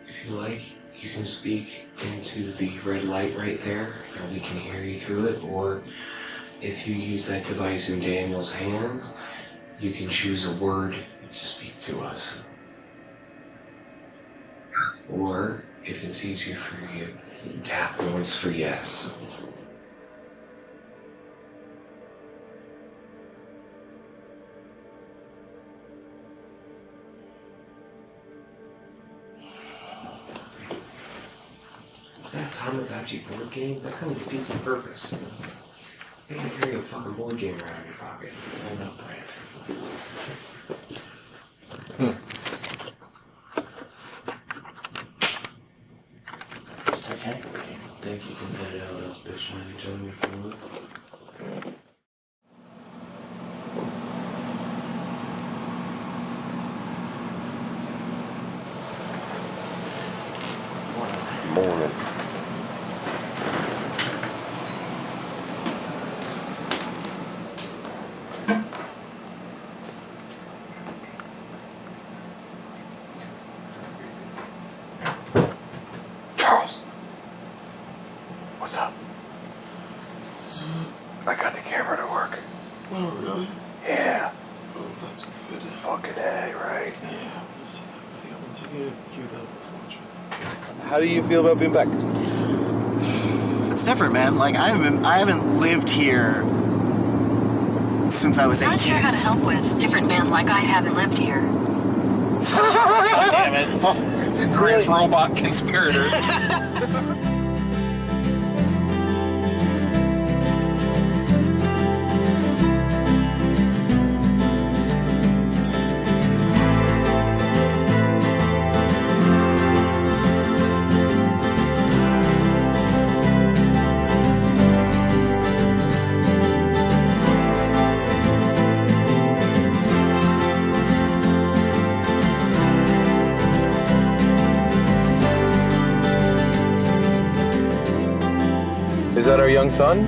if you like, you can speak into the red light right there, and we can hear you through it, or if you use that device in Daniel's hands, you can choose a word to speak to us. Or, if it's easier for you, tap once for yes. That Tamagotchi board game, that kind of defeats the purpose. You can't carry a fucking board game around in your pocket. I know, Brand. It's Titanic board game. Think you can edit out us bitching at each other in your phone? Morning. Charles. What's up? I got the camera to work. Oh, really? Yeah. Oh, that's good. Fucking A, right? Yeah. Once you get it queued up, let's watch it. How do you feel about being back? It's different, man. Like I haven't lived here since I was 18. Not sure how to help with. Different man like I haven't lived here. God damn it. Grant's robot conspirator. Is that our young son?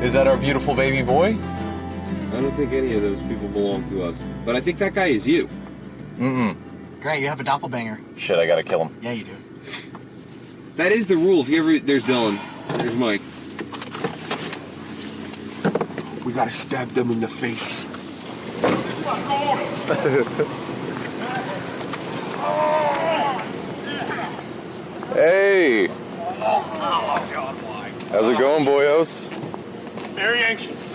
Is that our beautiful baby boy? I don't think any of those people belong to us. But I think that guy is you. Mm-mm. Great, you have a doppelganger. Shit, I gotta kill him. Yeah, you do. That is the rule. If you ever... There's Dylan. There's Mike. We gotta stab them in the face. Hey. How's it going, boyos? Very anxious.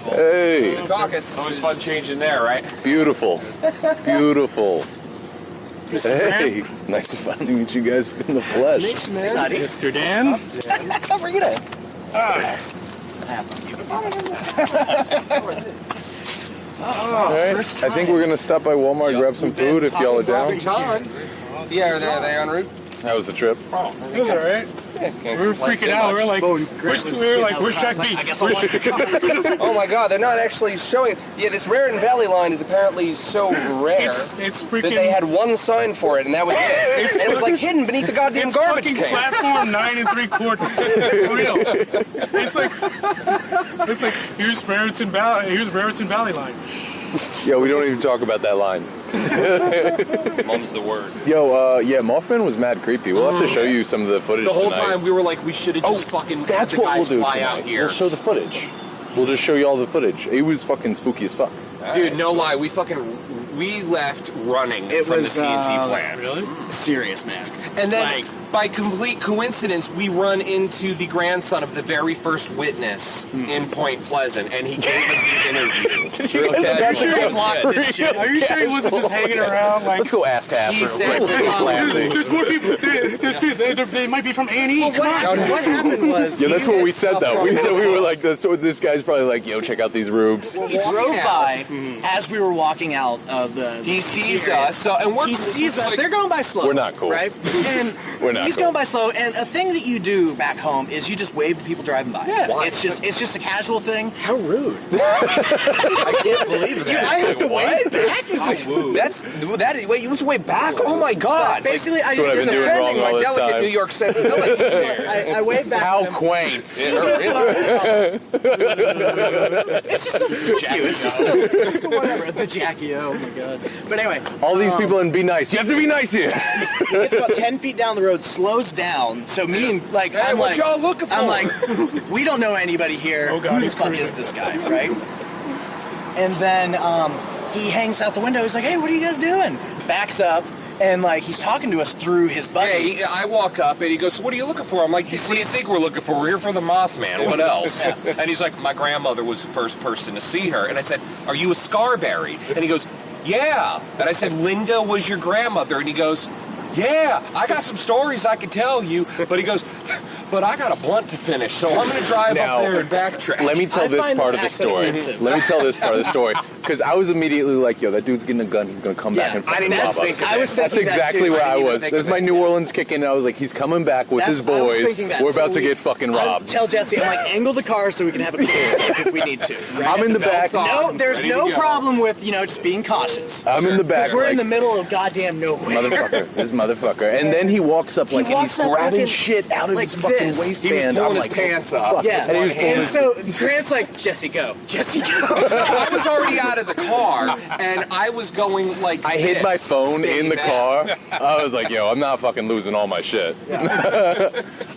Hey. Always fun changing there, right? Beautiful. Beautiful. Mr. Hey. Dan. Nice to finally meet you guys in the flesh. Thanks, man. Mr. Dan. Bring it in. Alright, I think we're gonna stop by Walmart, grab some food if y'all are down. Yeah, are they en route? How was the trip? It was alright. We were freaking out. We were like, where's track B? Oh my god, they're not actually showing it. Yeah, this Raritan Valley line is apparently so rare It's freaking... that they had one sign for it, and that was it. And it was like hidden beneath the goddamn garbage can. It's fucking platform 9 3/4. For real. It's like here's Raritan Valley line. Yo, we don't even talk about that line. Mum's the word. Yo, yeah, Mothman was mad creepy. We'll have to show you some of the footage The whole tonight. time we were like, we should have just fucking had That's the what guys we'll do fly tonight. out here. We'll show the footage. We'll just show you all the footage. It was fucking spooky as fuck. Dude, no lie, we left running from the TNT plant. Really? Serious, man. And then, by complete coincidence, we run into the grandson of the very first witness in Point Pleasant, and he gave us the interview. Real casual. Are you sure he wasn't just hanging around? Like, let's go ass to ass. He said, there's more people. They might be from A&E. Well, what happened was... Yeah, that's what we said, though. We were like, this guy's probably like, yo, check out these rubes. He drove by as we were walking out of the... He sees us, he sees us. They're going by slow. We're not cool. Right? And we're not he's cool. going by slow, and a thing that you do back home is you just wave to people driving by. Yeah. It's just a casual thing. How rude. I can't believe that. I have to wave back? Wait, you have to wave back? Oh my god. Basically, I That's what I've just... been doing wrong all my this delicate time. New York sensibilities here. I wave back. How at him. quaint. It's just a fuck you. It's just a whatever. The Jackie O. Oh my god. But anyway. All these people and be nice. You have to be nice here. He gets about 10 feet down the road, slows down. So me and I'm what like, y'all looking for? I'm like, we don't know anybody here. Oh god, who the fuck is this guy, right? And then he hangs out the window. He's like, hey, what are you guys doing? Backs up. And, like, he's talking to us through his buggy. Yeah, I walk up, and he goes, so what are you looking for? I'm like, what do you think we're looking for? We're here for the Mothman. What else? And he's like, my grandmother was the first person to see her. And I said, are you a Scarberry? And he goes, yeah. And I said, Linda was your grandmother? And he goes, yeah, I got some stories I could tell you. But he goes, but I got a blunt to finish, so I'm going to drive Now, up there and backtrack. Let me tell this part of the story. Let me tell this part of the story. Because I was immediately like, yo, that dude's getting a gun. He's going to come back and fucking rob us. That's exactly where I was. There's my New Orleans kicking. I was like, he's coming back with his boys. We're about to get fucking robbed. Tell Jesse, I'm like, angle the car so we can have a clear escape if we need to. Right? I'm in the back. No, there's no problem with, just being cautious. I'm in the back. Because we're in the middle of goddamn nowhere. This motherfucker. And then he walks up like, and he's grabbing shit out of his fucking waistband. He was pulling his pants up. Yeah. And he was pulling And so Grant's like, Jesse, go. Jesse, go. I was already out of the car, and I was going like I hid my phone in the car. I was like, yo, I'm not fucking losing all my shit.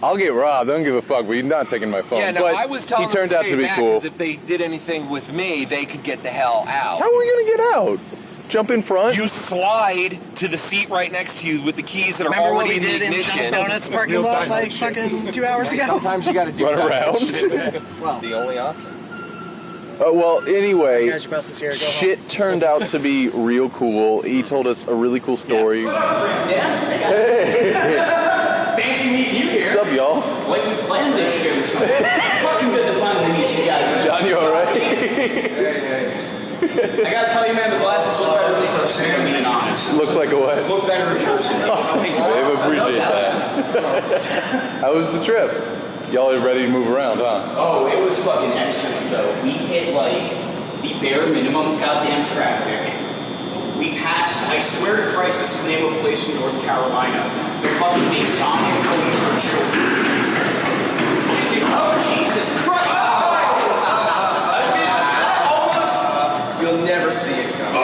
I'll get robbed. I don't give a fuck, but you're not taking my phone. Yeah, no, but I was telling he turned them out to be back, cool. 'cause if they did anything with me, they could get the hell out. How are we going to get out? Jump in front? You slide to the seat right next to you with the keys that are Remember what already we in did the in ignition. Dunkin' Donuts parking lot like fucking 2 hours ago? Sometimes you got to do Run that. around? It's the only option. Well, anyway, Guys, your bus is here. Go shit turned out to be real cool. He told us a really cool story. Hey. Fancy meeting you here. What's up, y'all? Like we planned this shit or something. Fucking good to finally meet you guys. John, you alright? I gotta tell you, man, the glasses look better in person, if I'm being honest. Look like a what? Look better in person. Dave, appreciate that. How was the trip? Y'all are ready to move around, huh? Oh, it was fucking excellent, though. We hit, like, the bare minimum of goddamn traffic. We passed, I swear to Christ, this is the name of a place in North Carolina. The fucking Masonic Home for Children. Oh, Jesus Christ! You'll never see it coming.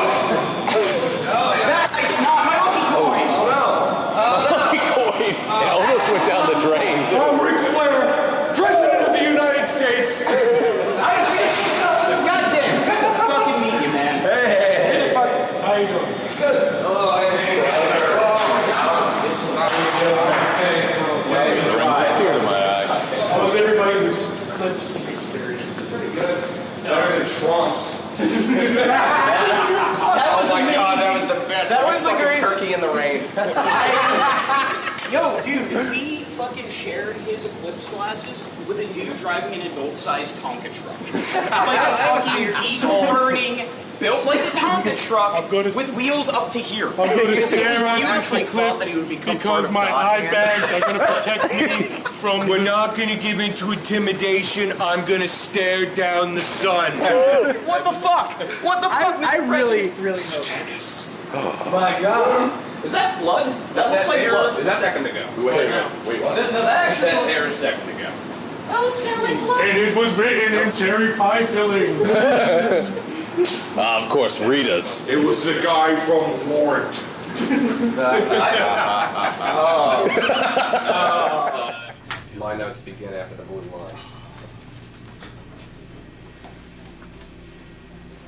It almost went down the drain. I'm Ric Flair, President of the United States. Goddamn, good to fucking meet you, man. How you doing? Good. Hello, We fucking shared his Eclipse glasses with a dude driving an adult-sized Tonka truck. Like a fucking diesel-burning, built like a Tonka truck with wheels up to here. I'm going to stare You at actually this thought that eclipse he would become because my eye bags are going to protect me from... We're not going to give in to intimidation. I'm going to stare down the sun. What the fuck? What the fuck, Mr. I really President? Oh my God. Is that blood? That looks like blood. Is that a second ago? Wait, what? No, that actually That looks... there a second ago. That looks kind of like blood. And it was written in cherry pie filling. Of course, Rita's. It was the guy from Lord. My notes begin after the blue line.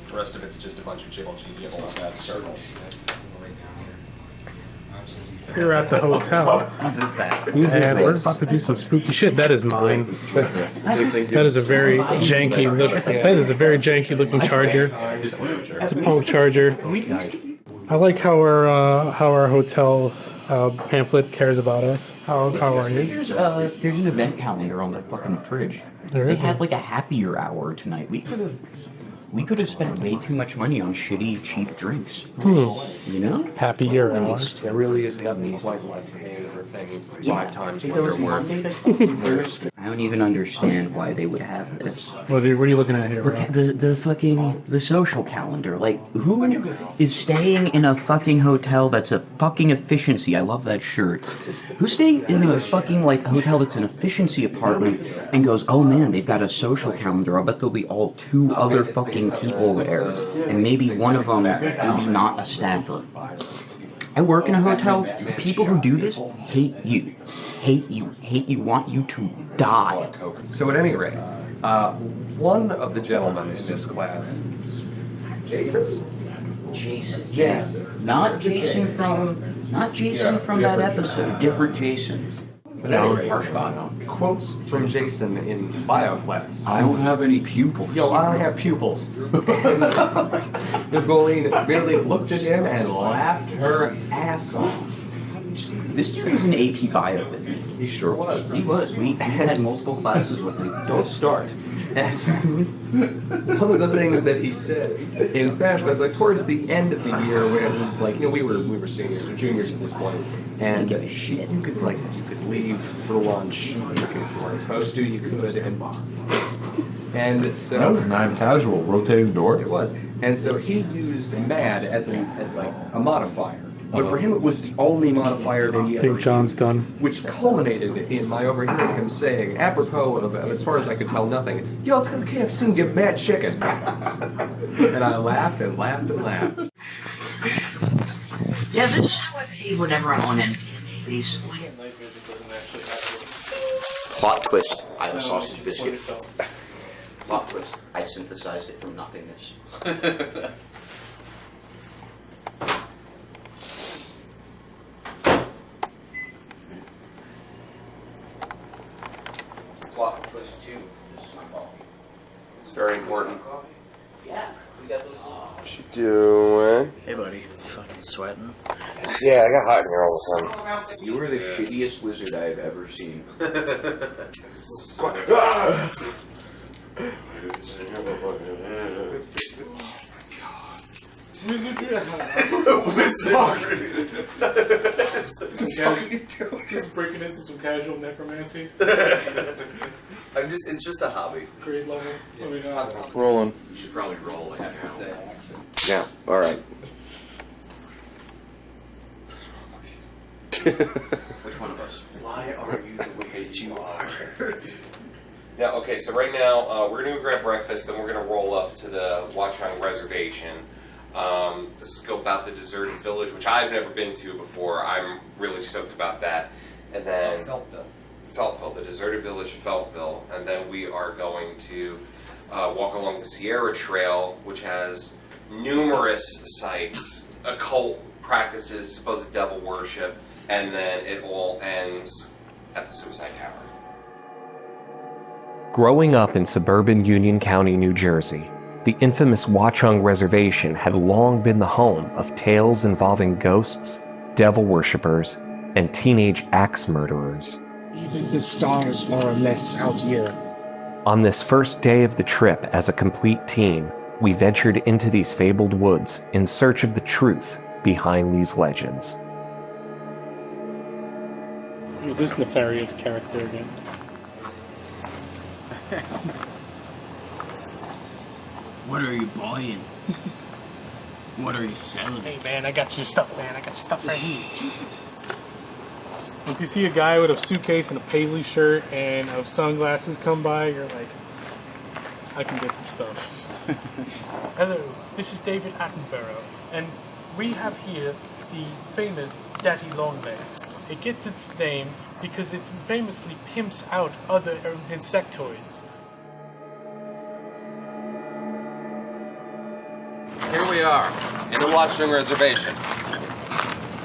The rest of it's just a bunch of jibble about circles. We're at the hotel. Whose is that? And we're about to do some spooky shit. That is mine. That is a very janky look. That is a very janky looking charger. It's a punk charger. I like how our hotel pamphlet cares about us. How are you? There's an event calendar on the fucking fridge. There they is had like a happier hour tonight. We could have spent way too much money on shitty, cheap drinks. You know? Happier hour. There really is nothing quite like paying for things 5 times There what was they're worth. I don't even understand why they would have this. What are you looking at here, Look bro? at the social calendar. Like, who is staying in a fucking hotel that's a fucking efficiency? I love that shirt. Who's staying in a fucking, like, hotel that's an efficiency apartment and goes, oh man, they've got a social calendar. I bet there'll be all 2 other fucking people there. And maybe one of them will be not a staffer. I work in a hotel. The people who do this hate you. Hate you, want you to die. So at any rate, one of the gentlemen in this class, Jason. Yes. Not Jason from that episode. Different Jason. Quotes from Jason in bio class. I don't have any pupils. Yo, I don't have pupils. The bully merely looked at him and laughed her ass off. This dude was an AP bio with me. He sure was. He was. We had multiple classes with me. Don't start. And one of the things that he said in Spanish was like towards the end of the year where it was like, you know, we were seniors or juniors at this point, and you could leave for lunch if you weren't supposed to, you could, and so That was nice casual, rotating doors. it was, and so he used mad as like a modifier. But for him, it was the only modifier that he I ever think John's done. which culminated in my overhearing him saying, apropos of, as far as I could tell, nothing, yo, let's go to KFC and get mad chicken. And I laughed and laughed and laughed. Yeah, this is how I behave whenever I'm on empty. Please. Plot twist. I have a sausage biscuit. Plot twist. I synthesized it from nothingness. Plot twist 2. This is my coffee. It's very important. Yeah, we got those. What you doing? Hey, buddy. Fucking sweating. Yeah, I got hot in here all the time. You are the shittiest wizard I have ever seen. Just breaking into some casual necromancy. It's just a hobby. Grade level. What do we got? Rolling. You should probably roll it now. Yeah, alright. Which one of us? Why are you the way that you are? Now, okay, so right now, we're going to go grab breakfast, then we're going to roll up to the Watchung Reservation to scope out the deserted village, which I've never been to before. I'm really stoked about that. And then Feltville, the deserted village of Feltville. And then we are going to walk along the Sierra Trail, which has numerous sites, occult practices, supposed devil worship, and then it all ends at the Suicide Tower. Growing up in suburban Union County, New Jersey, the infamous Watchung Reservation had long been the home of tales involving ghosts, devil worshippers, and teenage axe murderers. Even the stars are less out here. On this first day of the trip as a complete team, we ventured into these fabled woods in search of the truth behind these legends. Dude, this nefarious character again. What are you buying? What are you selling? Hey man, I got your stuff, man. I got your stuff right here. Once you see a guy with a suitcase and a paisley shirt and sunglasses come by, you're like, I can get some stuff. Hello, this is David Attenborough, and we have here the famous Daddy Longlegs. It gets its name because it famously pimps out other insectoids. Here we are, in the Watchung Reservation.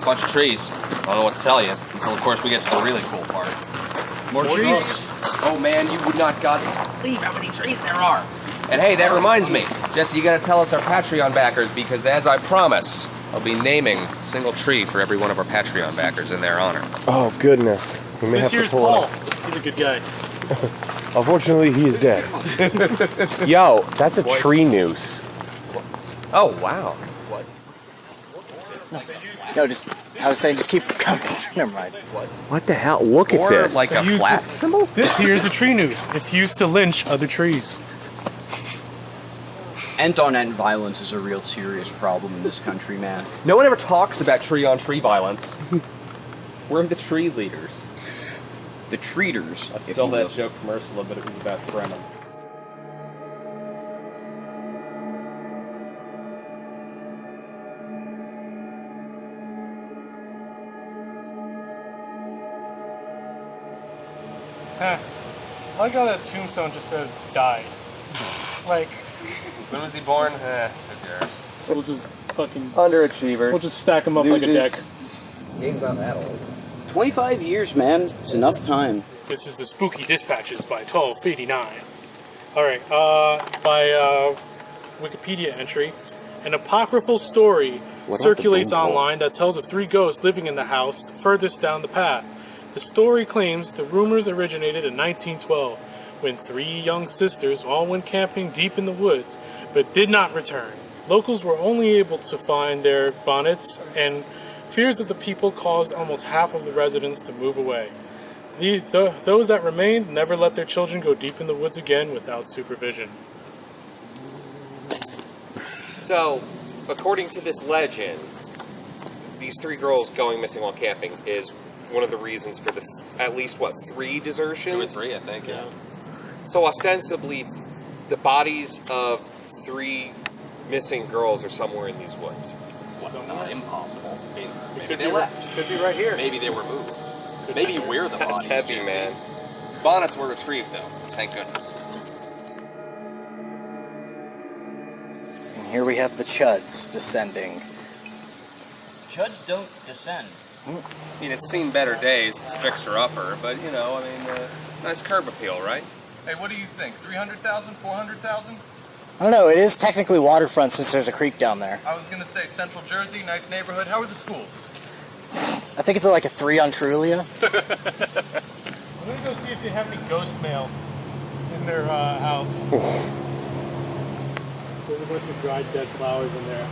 Bunch of trees. I don't know what to tell you, until of course we get to the really cool part. More trees? Oh man, you would not believe how many trees there are. And hey, that reminds me, Jesse, you gotta tell us our Patreon backers, because as I promised, I'll be naming a single tree for every one of our Patreon backers in their honor. Oh, goodness. We may This have to here's pull Paul. it. He's a good guy. Unfortunately, he is dead. Yo, that's a tree noose. Oh, wow. No, I was saying, just keep coming. Never mind. What the hell? Look at this. Like a flat symbol? This here is a tree noose. It's used to lynch other trees. End-on-end violence is a real serious problem in this country, man. No one ever talks about tree-on-tree violence. We're the tree leaders. The treaters. I stole that joke from Ursula, but it was about Brennan. I like how that tombstone just says died. Like, when was he born? Who cares? So we'll just fucking underachievers. We'll just stack them up like a deck. Game's not that old. 25 years, man. It's enough time. This is the Spooky Dispatches by 1289. Alright, by Wikipedia entry, an apocryphal story circulates online that tells of 3 ghosts living in the house furthest down the path. The story claims the rumors originated in 1912, when 3 young sisters all went camping deep in the woods, but did not return. Locals were only able to find their bonnets, and fears of the people caused almost half of the residents to move away. Those that remained never let their children go deep in the woods again without supervision. So, according to this legend, these 3 girls going missing while camping is one of the reasons for the, at least, 3 desertions? 2 or 3, I think, yeah. So ostensibly, the bodies of 3 missing girls are somewhere in these woods. Not impossible. I mean, maybe they left. Could be right here. Maybe they were moved. Maybe we're the bodies. That's heavy, man. Bonnets were retrieved, though. Thank goodness. And here we have the Chuds descending. Chuds don't descend. I mean, it's seen better days. It's fixer-upper, but, you know, I mean, nice curb appeal, right? Hey, what do you think? 300,000, 400,000? I don't know, it is technically waterfront since there's a creek down there. I was going to say Central Jersey, nice neighborhood. How are the schools? I think it's like a 3 on Trulia. I'm gonna go see if they have any ghost mail in their house. There's a bunch of dried dead flowers in there.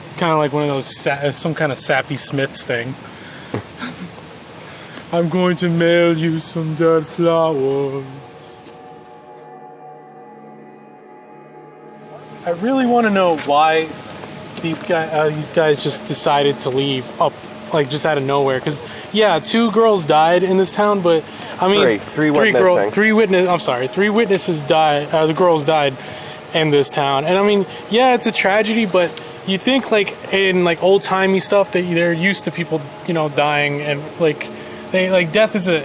It's kind of like one of those, some kind of Sappy Smiths thing. I'm going to mail you some dead flowers. I really want to know why these guys just decided to leave just out of nowhere. Because yeah, 2 girls died in this town, but I mean, 3 witnesses died. The girls died in this town, and I mean, yeah, it's a tragedy, but you think like in like old timey stuff that they're used to people, you know, dying, and like death is a.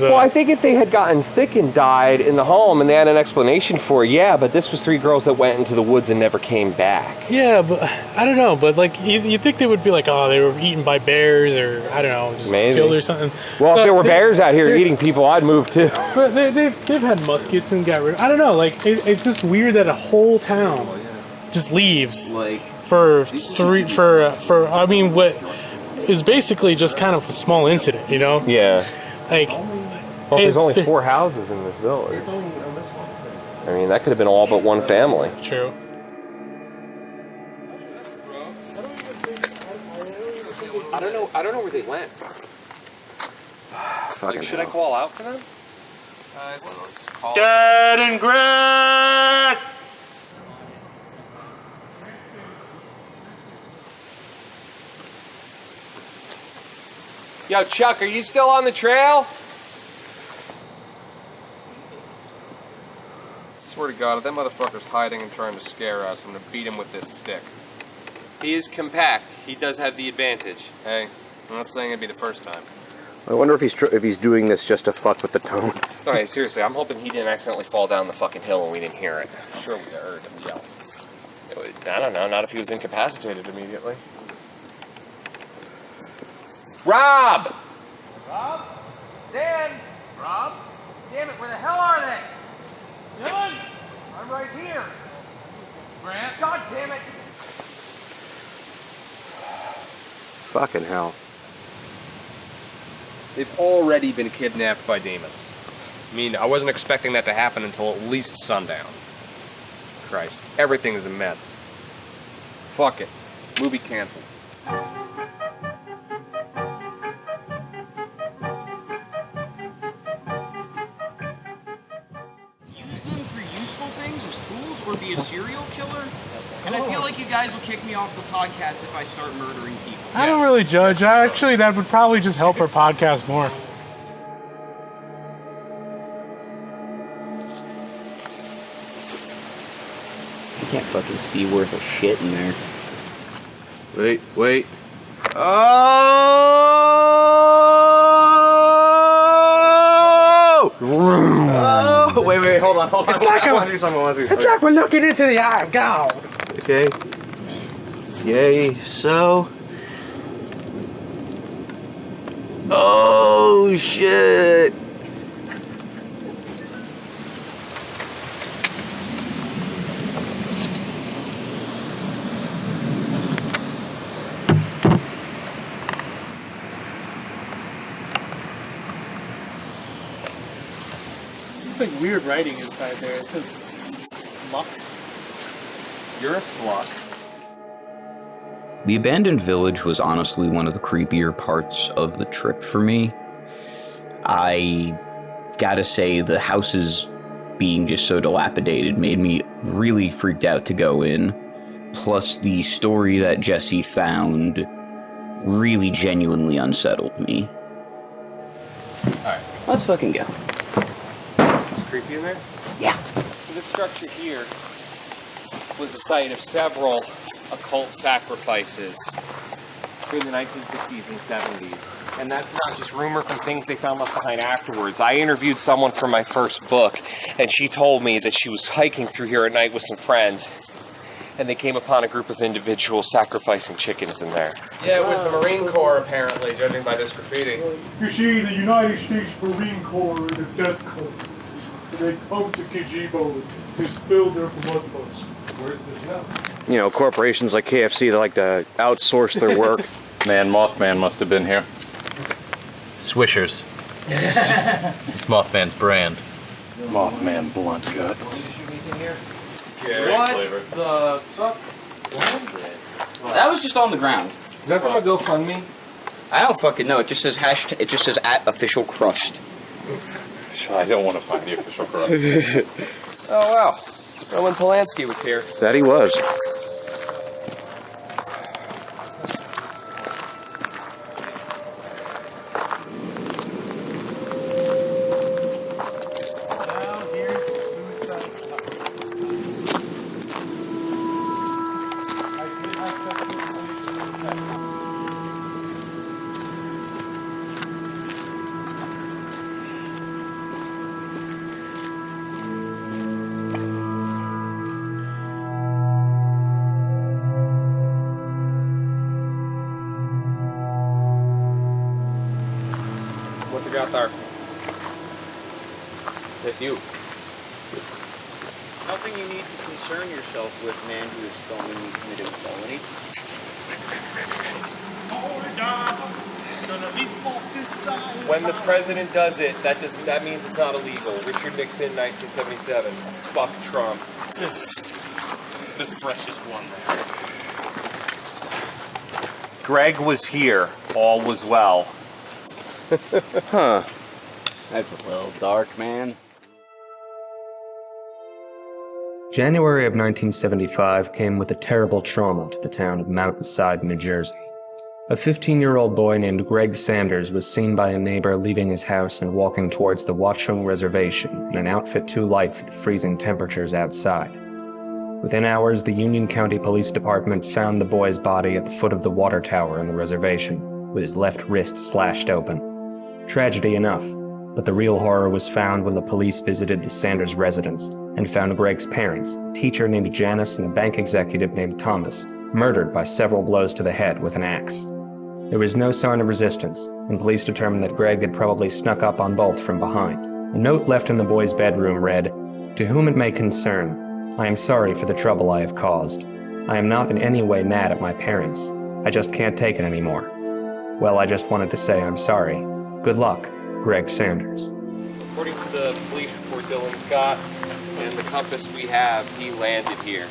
Well, I think if they had gotten sick and died in the home and they had an explanation for it, yeah, but this was 3 girls that went into the woods and never came back. Yeah, but I don't know, but like you think they would be like, oh, they were eaten by bears, or I don't know, just killed or something. Well, so if there were bears out here eating people, I'd move too. But they've had muskets and got rid of. I don't know, like it's just weird that a whole town just leaves for I mean, what is basically just kind of a small incident, you know? Yeah. Like, well, there's only 4 houses in this village. I mean, that could have been all but one family. True. I don't know where they went. Fucking should I call out for them? Get and grab! Yo, Chuck, are you still on the trail? Swear to God, if that motherfucker's hiding and trying to scare us, I'm gonna beat him with this stick. He is compact. He does have the advantage. Hey, I'm not saying it'd be the first time. I wonder if he's doing this just to fuck with the tone. Okay, seriously, I'm hoping he didn't accidentally fall down the fucking hill and we didn't hear it. Sure we heard him yell. I don't know, not if he was incapacitated immediately. Rob! Rob? Dan? Rob? Damn it, where the hell are they? Dylan? I'm right here. Grant? God damn it! Fucking hell. They've already been kidnapped by demons. I mean, I wasn't expecting that to happen until at least sundown. Christ, everything is a mess. Fuck it. Movie canceled. Use them for useful things as tools or be a serial killer? And I feel like you guys will kick me off the podcast if I start murdering people. I don't really judge. Actually, that would probably just help our podcast more. I can't fucking see worth a shit in there. Wait. Oh! Wait, hold on. It's like we're looking into the eye of God. Okay. Yay, so... Oh, shit! It's like weird writing inside there. It says sluck. You're a sluck. The abandoned village was honestly one of the creepier parts of the trip for me. I gotta say, the houses being just so dilapidated made me really freaked out to go in. Plus, the story that Jesse found really genuinely unsettled me. Alright. Let's fucking go. It's creepy in there? Yeah. So this structure here was the site of several occult sacrifices between the 1960s and 70s. And that's not just rumor from things they found left behind afterwards. I interviewed someone from my first book, and she told me that she was hiking through here at night with some friends, and they came upon a group of individuals sacrificing chickens in there. Yeah, it was the Marine Corps, apparently, judging by this graffiti. You see, the United States Marine Corps is a death cult. They come to gazebos to fill their bloodlust. Where's the job? You know, corporations like KFC, they like to outsource their work. Man, Mothman must have been here. Swishers. It's Mothman's brand. Mothman blunt guts. What the fuck? That was just on the ground. Is that from a GoFundMe? I don't fucking know. It just says hashtag. It just says @officialcrust. I don't want to find the official crust. Oh, wow. Roman Polanski was here. That he was. What you got there? That's you. Nothing you need to concern yourself with, man who is felony committed a felony. When the president does it, that means it's not illegal. Richard Nixon, 1977. Fuck Trump. The freshest one there. Greg was here. All was well. Huh. That's a little dark, man. January of 1975 came with a terrible trauma to the town of Mountainside, New Jersey. A 15-year-old boy named Greg Sanders was seen by a neighbor leaving his house and walking towards the Watchung Reservation in an outfit too light for the freezing temperatures outside. Within hours, the Union County Police Department found the boy's body at the foot of the water tower on the reservation, with his left wrist slashed open. Tragedy enough, but the real horror was found when the police visited the Sanders residence and found Greg's parents, a teacher named Janice and a bank executive named Thomas, murdered by several blows to the head with an axe. There was no sign of resistance, and police determined that Greg had probably snuck up on both from behind. A note left in the boy's bedroom read, "To whom it may concern, I am sorry for the trouble I have caused. I am not in any way mad at my parents. I just can't take it anymore. Well, I just wanted to say I'm sorry. Good luck, Greg Sanders." According to the police report Dylan's got and the compass we have, he landed here.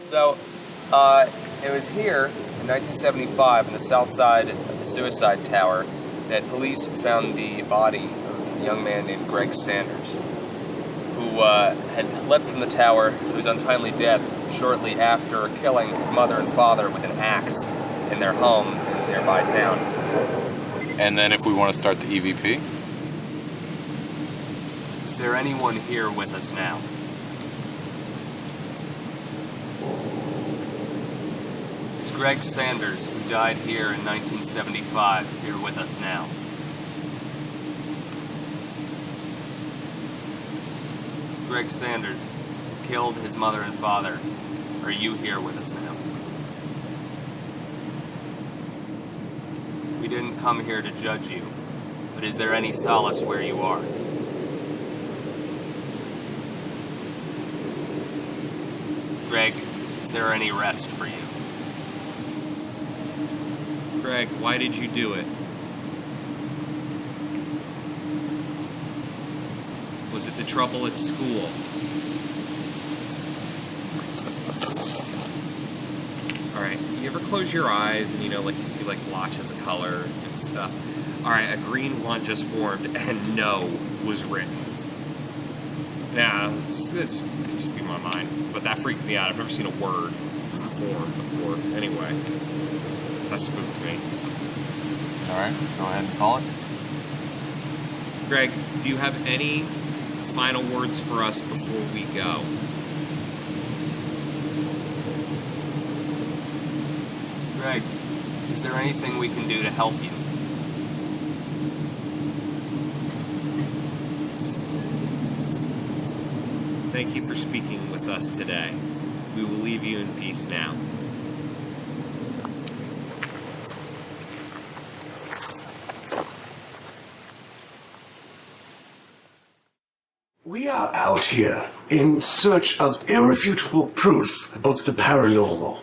So, it was here in 1975 on the south side of the suicide tower that police found the body of a young man named Greg Sanders, who had leapt from the tower to his untimely death shortly after killing his mother and father with an axe in their home in a nearby town. And then if we want to start the EVP? Is there anyone here with us now? Is Greg Sanders, who died here in 1975, here with us now? Greg Sanders killed his mother and father. Are you here with us now? We didn't come here to judge you, but is there any solace where you are? Greg, is there any rest for you? Greg, why did you do it? Was it the trouble at school? Alright, you ever close your eyes and like you see like blotches of color and stuff? Alright, a green one just formed and no was written. Nah, it's just be my mind. But that freaked me out. I've never seen a word before. Anyway, that spooked me. Alright, go ahead and call it. Greg, do you have any final words for us before we go? Greg, is there anything we can do to help you? Thank you for speaking with us today. We will leave you in peace now. We are out here in search of irrefutable proof of the paranormal.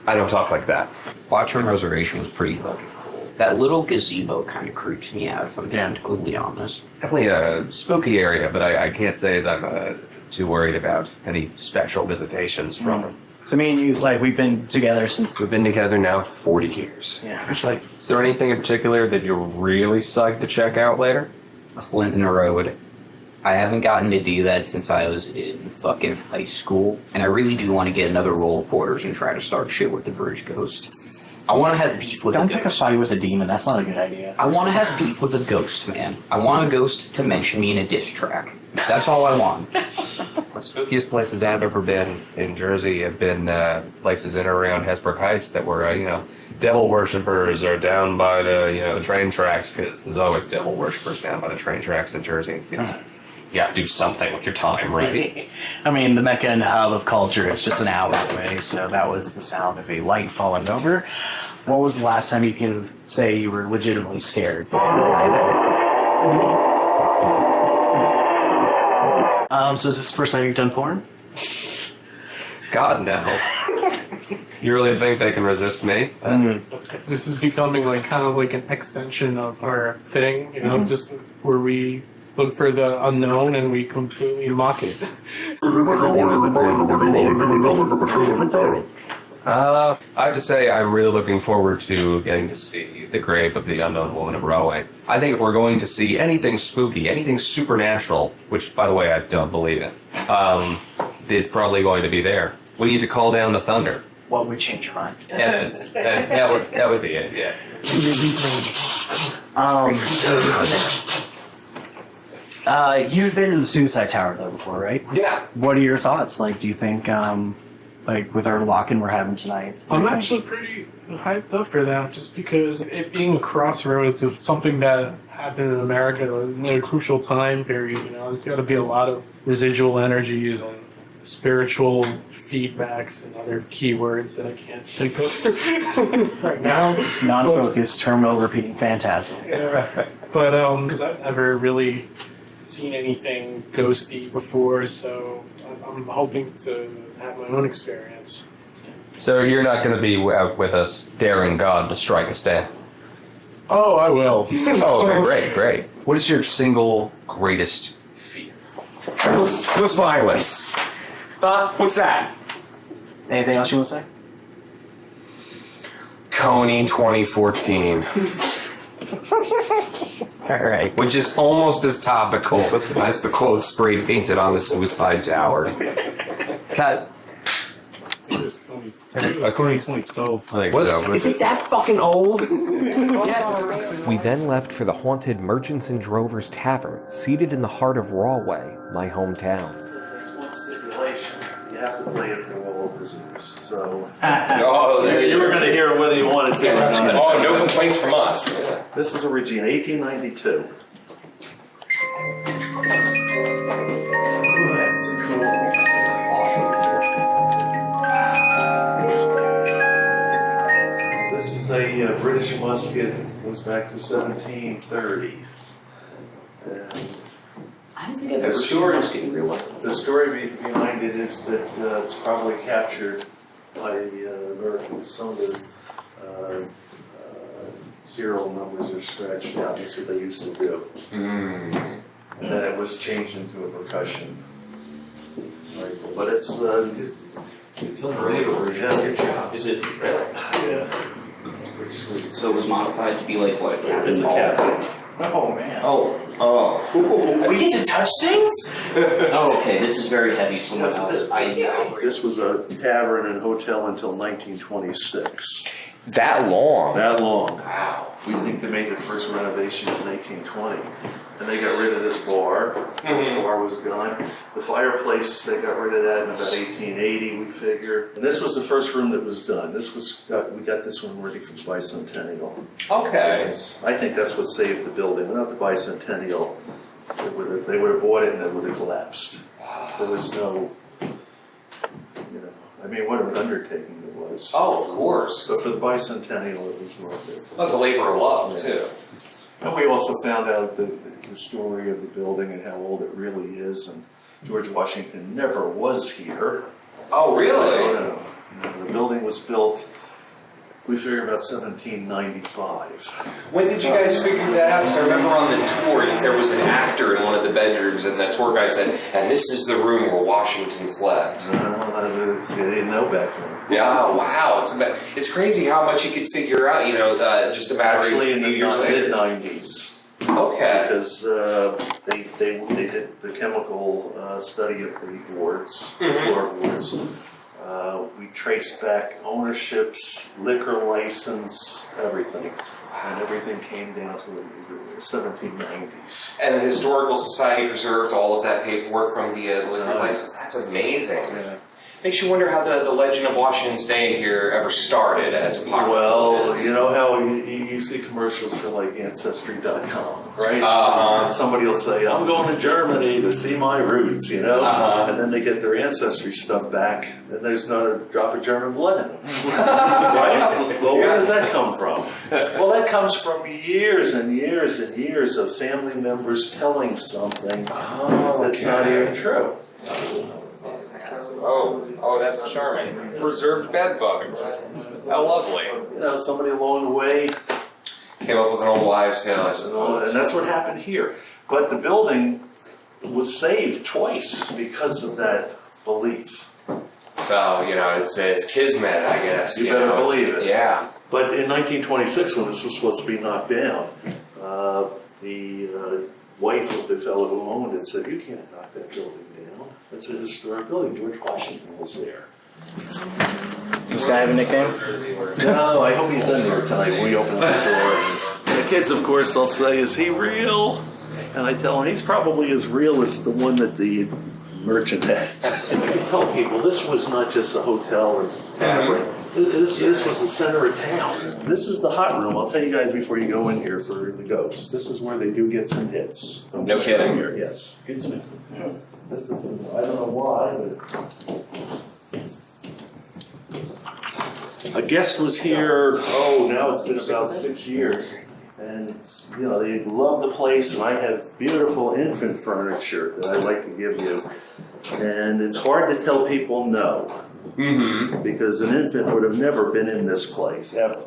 I don't talk like that. Watchung Reservation was pretty fucking cool. That little gazebo kind of creeps me out, if I'm being totally honest. Definitely a spooky area, but I can't say as I'm too worried about any special visitations from them. So me and you, we've been together since... We've been together now for 40 years. Yeah, it's like... Is there anything in particular that you're really psyched to check out later? Clinton Road. I haven't gotten to do that since I was in fucking high school, and I really do want to get another roll of quarters and try to start shit with the Bridge Ghost. I want to have beef with a ghost. Don't pick a fight with a demon, that's not a good idea. I want to have beef with a ghost, man. I want a ghost to mention me in a diss track. That's all I want. The spookiest places I've ever been in Jersey have been places in or around Hesbrook Heights that were, devil worshippers or down by the train tracks, because there's always devil worshippers down by the train tracks in Jersey. You gotta do something with your time, right? I mean, the Mecca and hub of culture is just an hour away, so that was the sound of a light falling over. What was the last time you can say you were legitimately scared? So is this the first time you've done porn? God, no. You really think they can resist me? This is becoming like kind of like an extension of our thing, you know, just where we look for the unknown and we completely mock it. I have to say, I'm really looking forward to getting to see the grave of the unknown woman of Broadway. I think if we're going to see anything spooky, anything supernatural, which, by the way, I don't believe in, it's probably going to be there. We need to call down the thunder. What would change your mind? Yes, that would be it, yeah. You've been in the suicide tower though before, right? Yeah. What are your thoughts? Like, do you think, like with our lock-in we're having tonight? I'm actually pretty hyped up for that, just because it being a crossroads of something that happened in America was in a crucial time period. You know, there's got to be a lot of residual energies and spiritual feedbacks and other keywords that I can't think of right now. Non-focused, terminal repeating phantasm. Yeah. But because I've never really seen anything ghosty before, so I'm hoping to have my own experience. So you're not going to be out with us daring God to strike us down? Oh, I will. Oh, great. What is your single greatest fear? What's violence? What's that? Anything else you want to say? Coney 2014. Alright. Which is almost as topical as the quote spray painted on the suicide tower. Cut. Coney 2012. I think so. Is it that fucking old? We then left for the haunted Merchants and Drovers Tavern, seated in the heart of Rawway, my hometown. You have to play it for all visitors. So You were going to hear whether you wanted to or not. Oh, no complaints from us. This is originally 1892. Ooh, that's so cool. This is a British musket. It goes back to 1730. I don't think I've ever seen a musket in real life. The story behind it is that it's probably captured by the Americans. Some of the serial numbers are scratched out. That's what they used to do. And then it was changed into a percussion rifle. But it's unbelievable. Yeah, good job. Is it really? Yeah. It's pretty sweet. So it was modified to be like what? It's a cabin. Oh man. Oh. We get to touch things? Oh, okay. This is very heavy. Someone else. This was a tavern and hotel until 1926. That long? That long. Wow. We think they made their first renovations in 1820. And they got rid of this bar. This bar was gone. The fireplace, they got rid of that in about 1880, we figure. And this was the first room that was done. We got this one ready for the bicentennial. Okay. I think that's what saved the building. Without the bicentennial, they would have bought it and it would have collapsed. There was no, what an undertaking it was. Oh, of course. But for the bicentennial, it was worth it. That's a labor of love, too. And we also found out the story of the building and how old it really is. And George Washington never was here. Oh, really? No. The building was built, we figure, about 1795. When did you guys figure that out? Because I remember on the tour, there was an actor in one of the bedrooms, and the tour guide said, and this is the room where Washington slept. They didn't know back then. Yeah, wow. It's crazy how much you could figure out, just a matter of Actually, in few the years later. mid-90s. Okay. Because they did the chemical study of the boards, the floorboards. We traced back ownerships, liquor license, everything. And everything came down to the 1790s. And the Historical Society preserved all of that paperwork from the liquor license. That's amazing. Yeah. Makes you wonder how the legend of Washington's Day here ever started as apocryphal. Well, you know how you see commercials for like Ancestry.com, right? And somebody will say, I'm going to Germany to see my roots, you know? And then they get their Ancestry stuff back, and there's not a drop of German blood in them. Right? Well, where does that come from? Well, that comes from years and years and years of family members telling something that's not even true. Oh, that's charming. Preserved bed bugs. How lovely. You know, somebody along the way came up with an old wives' tale, I suppose. And that's what happened here. But the building was saved twice because of that belief. So, you know, it's kismet, I guess. You better believe it. Yeah. But in 1926, when this was supposed to be knocked down, the wife of the fellow who owned it said, you can't knock that building down. It's a historic building. George Washington was there. Does this guy have a nickname? No, I hope he's in there tonight when we open the door. And the kids, of course, they'll say, is he real? And I tell them, he's probably as real as the one that the merchant had. I can tell people, this was not just a hotel or tavern. This was the center of town. This is the hot room. I'll tell you guys before you go in here for the ghosts. This is where they do get some hits. No kidding. Here. Yes. Good to know. This is, I don't know why, but a guest was here, now it's been about 6 years. And, you know, they love the place, and I have beautiful infant furniture that I'd like to give you. And it's hard to tell people no. Mm-hmm. Because an infant would have never been in this place, ever.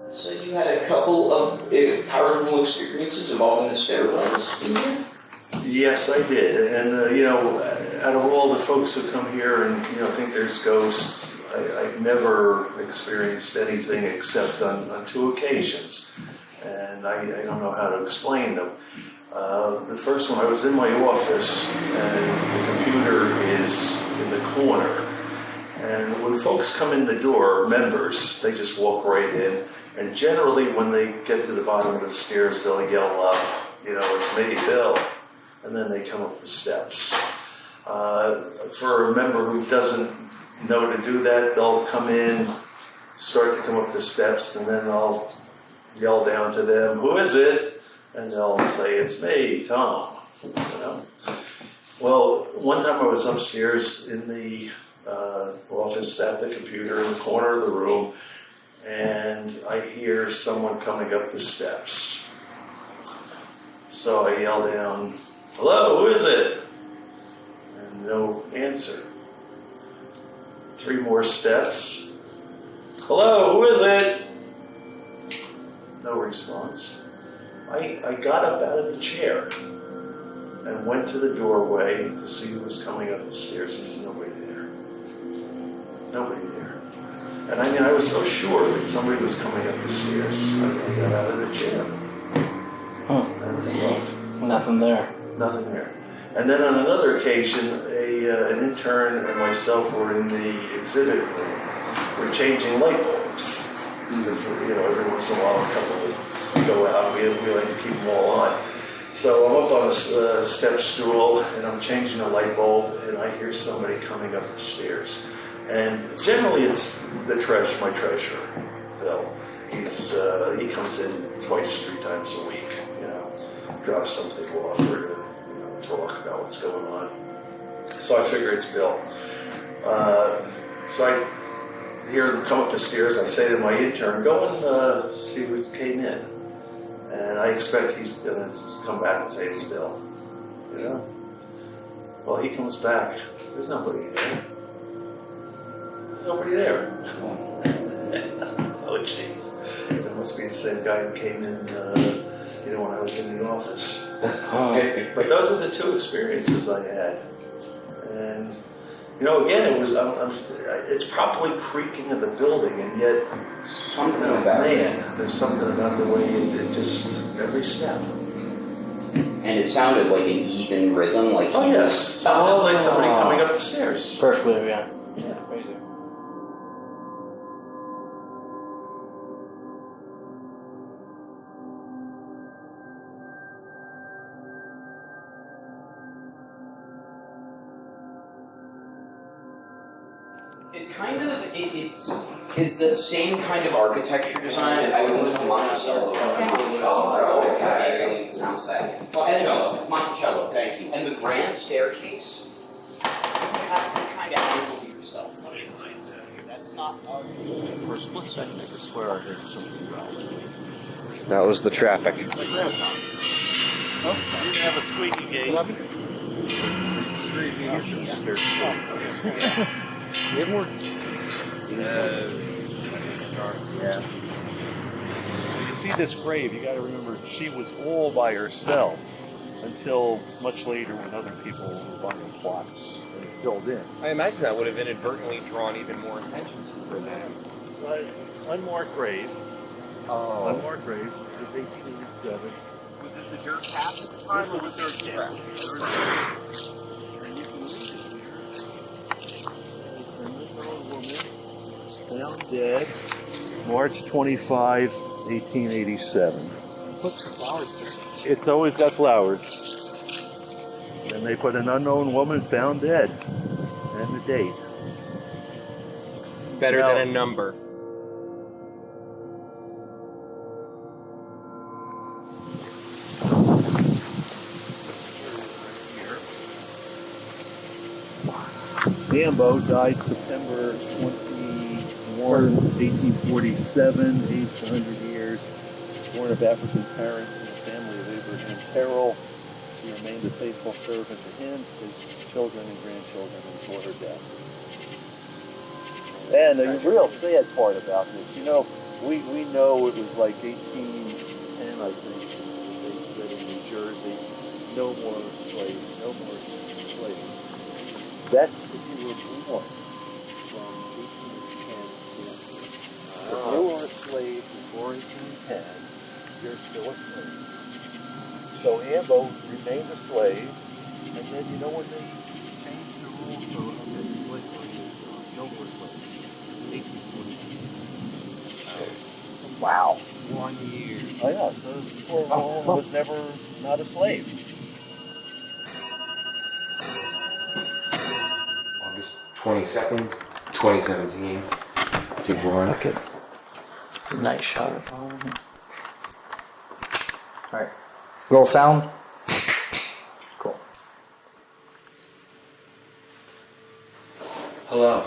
So you had a couple of paranormal experiences involving the stairwells. Yes, I did. And, you know, out of all the folks who come here and, you know, think there's ghosts, I've never experienced anything except on 2 occasions. And I don't know how to explain them. The first one, I was in my office, and the computer is in the corner. And when folks come in the door, members, they just walk right in. And generally, when they get to the bottom of the stairs, they'll yell up, you know, it's me, Bill. And then they come up the steps. For a member who doesn't know to do that, they'll come in, start to come up the steps, and then I'll yell down to them, who is it? And they'll say, it's me, Tom. You know? Well, one time I was upstairs in the office at the computer in the corner of the room, and I hear someone coming up the steps. So I yell down, hello, who is it? And no answer. 3 more steps. Hello, who is it? No response. I got up out of the chair and went to the doorway to see who was coming up the stairs. There's nobody there. Nobody there. And I mean, I was so sure that somebody was coming up the stairs. I got out of the chair. Everything looked. Nothing there. Nothing there. And then on another occasion, an intern and myself were in the exhibit room. We're changing light bulbs. Because, you know, every once in a while a couple would go out and we like to keep them all on. So I'm up on a step stool and I'm changing a light bulb and I hear somebody coming up the stairs. And generally it's my treasurer, Bill. He comes in twice, 3 times a week, you know, drops something off or to, you know, talk about what's going on. So I figure it's Bill. So I hear them come up the stairs. I say to my intern, go and see who came in. And I expect he's going to come back and say it's Bill. You know? Well, he comes back. There's nobody there. There's nobody there. Oh, jeez. It must be the same guy who came in, you know, when I was in the office. But those are the 2 experiences I had. And, you know, again, it was, it's probably creaking of the building, and yet, something about there's something about the way it just, every step. And it sounded like an even rhythm, like yes. Sounds like somebody coming up the stairs. Perfectly, yeah. Yeah. Crazy. It kind of, it's the same kind of architecture design. I wouldn't Monticello. Monticello, thank you. And the grand staircase, you have to kind of handle to yourself. That's not our... For a split second, I could swear I heard something growling. That was the traffic. Oh, you didn't have a squeaky gate. We have more. Yeah. When you see this grave, you got to remember she was all by herself until much later when other people were buying plots and filled in. I imagine that would have inadvertently drawn even more attention to them. Unmarked grave. Oh. Unmarked grave. It was 1887. Was this a dirt path at the time, or was there a track? Found dead March 25, 1887. What's the flowers there? It's always got flowers. And they put an unknown woman found dead. And the date. Better than a number. Gambo died September 21, 1847, aged 100 years. Born of African parents in the family of Abraham Carroll. She remained a faithful servant to him, his children and grandchildren until her death. And the real sad part about this, you know, we know it was like 1810, I think, they said in New Jersey, no more slaves, no more slaves. That's if you were born from 1810 to if you were a slave before 1810, you're still a slave. So Ambo remained a slave, and then you know when they changed the rules so that slavery is no more slaves. 1842. Wow. 1 year. I know. So poor woman was never not a slave. August 22nd, 2017. Big one. Okay. Nice shot of all of them. Alright. Roll sound. Cool. Hello.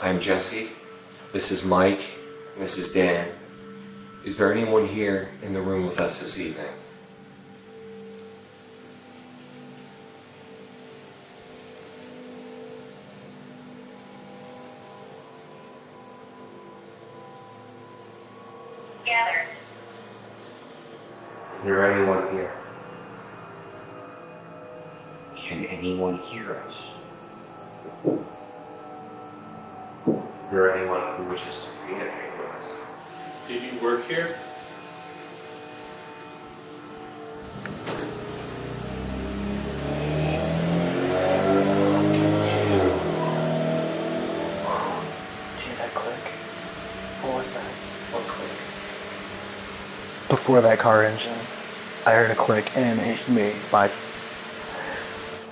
I'm Jesse. This is Mike. And this is Dan. Is there anyone here in the room with us this evening? Gathered. Is there anyone here? Can anyone hear us? Is there anyone who wishes to communicate with us? Did you work here? Did you hear that click? What was that? What click? Before that car engine, I heard a click and it hit me by...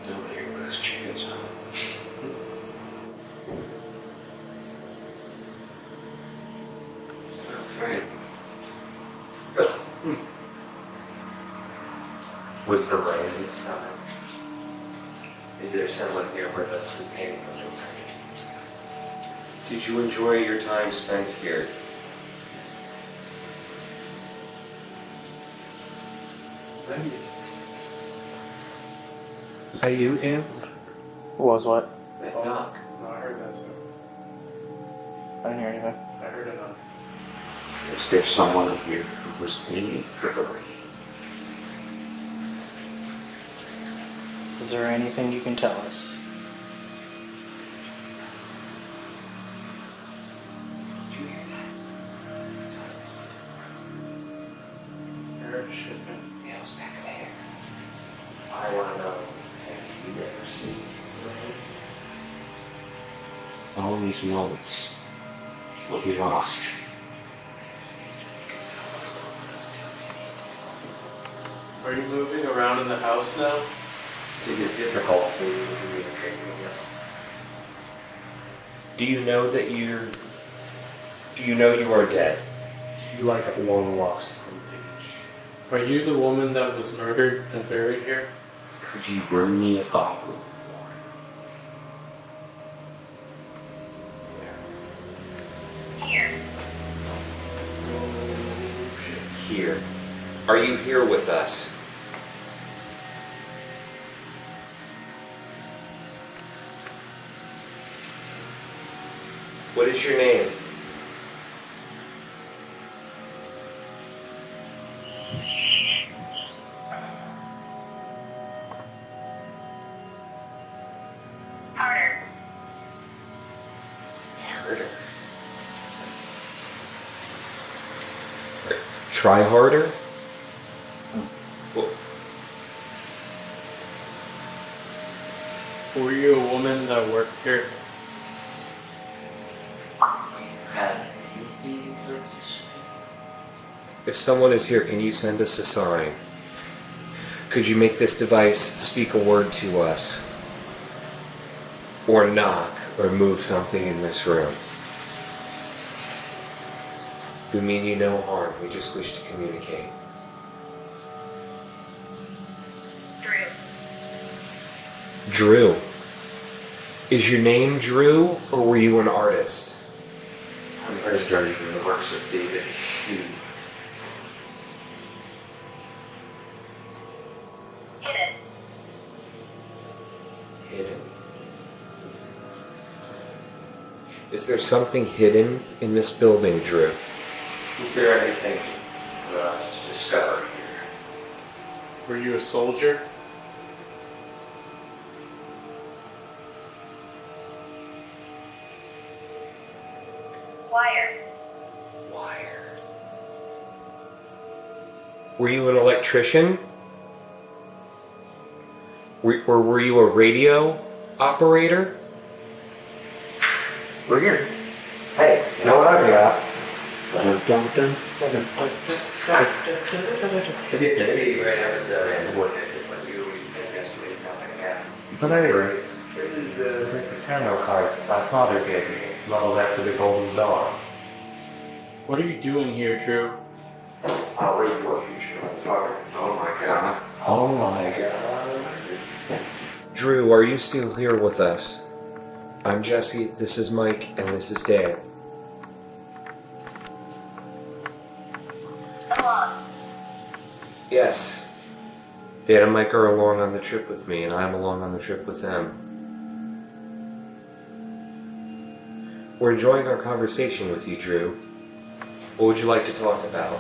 Nobody was chainsaw. Afraid. Was the rain inside? Is there someone here with us who came from the rain? Did you enjoy your time spent here? Was that you, Dan? Was what? That knock. No, I heard that too. I didn't hear anything. I heard it on. Is there someone here who was waiting for the rain? Is there anything you can tell us? Did you hear that? I heard shifting. Yeah, it was back there. I want to know, have you ever seen the rain? All these moments will be lost. Are you moving around in the house now? Is it difficult for you to communicate with us? Do you know that you're... Do you know you are dead? You like a long lost beach. Are you the woman that was murdered and buried here? Could you bring me a goblin? Here. Here. Are you here with us? What is your name? Harder. Harder. Try harder? Were you a woman that worked here? If someone is here, can you send us a sign? Could you make this device speak a word to us? Or knock, or move something in this room? We mean you no harm, we just wish to communicate. Drew. Is your name Drew, or were you an artist? I'm first starting from the works of David Hume. Hidden. Is there something hidden in this building, Drew? Is there anything for us to discover here? Were you a soldier? Wire. Were you an electrician? Or were you a radio operator? We're here. Hey, you know what I've got? If you did a great episode and look at this like you always say, there's really nothing happens. But anyway, this is the tarot cards my father gave me. It's modeled after the Golden Dawn. What are you doing here, Drew? I'll read your future, father. Oh my god. Oh my god. Drew, are you still here with us? I'm Jesse, this is Mike, and this is Dan. Come on. Yes. Dan and Mike are along on the trip with me, and I'm along on the trip with them. We're enjoying our conversation with you, Drew. What would you like to talk about?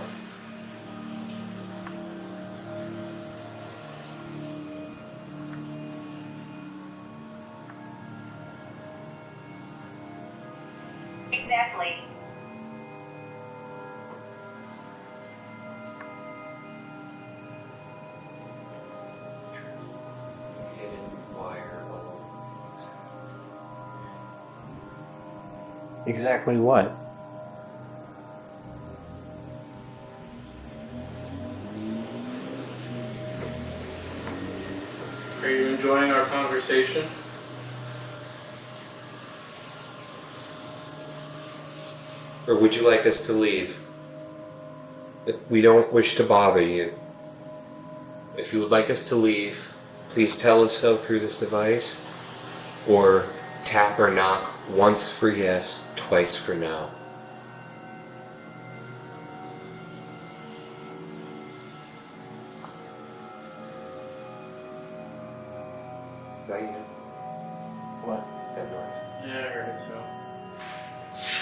Exactly. Exactly what? Are you enjoying our conversation? Or would you like us to leave? If we don't wish to bother you. If you would like us to leave, please tell us so through this device. Or tap or knock once for yes, twice for no. That you? What? That noise. Yeah, I heard it too.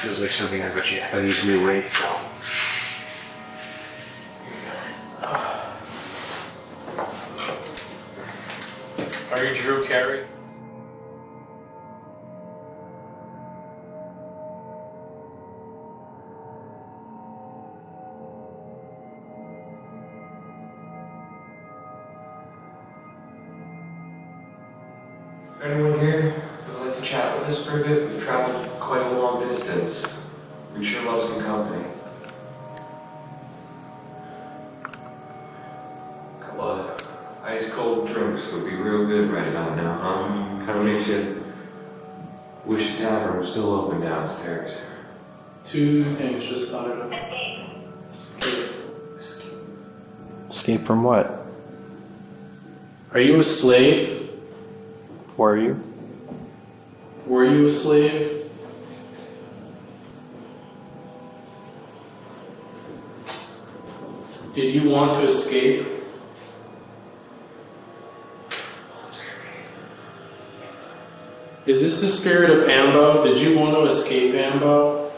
Feels like something I've a Japanese new wave film. Are you Drew Carey? Anyone here would like to chat with us for a bit? We've traveled quite a long distance. We'd sure love some company. A couple of ice cold drinks would be real good right about now, huh? Kind of makes you Wish the tavern was still open downstairs. Two things just got it up. Escape from what? Are you a slave? Were you? Were you a slave? Did you want to escape? Is this the spirit of Ambo? Did you want to escape Ambo?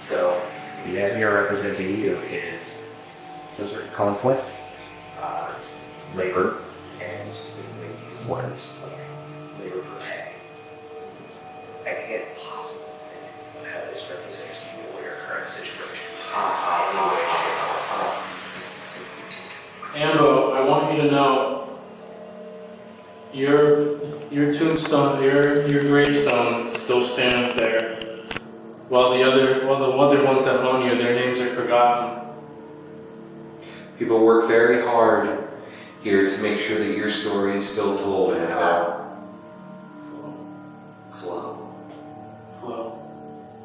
So, the idea representing you is some sort of conflict, labor, and specifically what is labor for pay. I can't possibly think of how this represents you or your current situation. Ambo, I want you to know your tombstone, your gravestone still stands there, while the other ones that own you, their names are forgotten. People work very hard here to make sure that your story is still told, Ambo. Flow.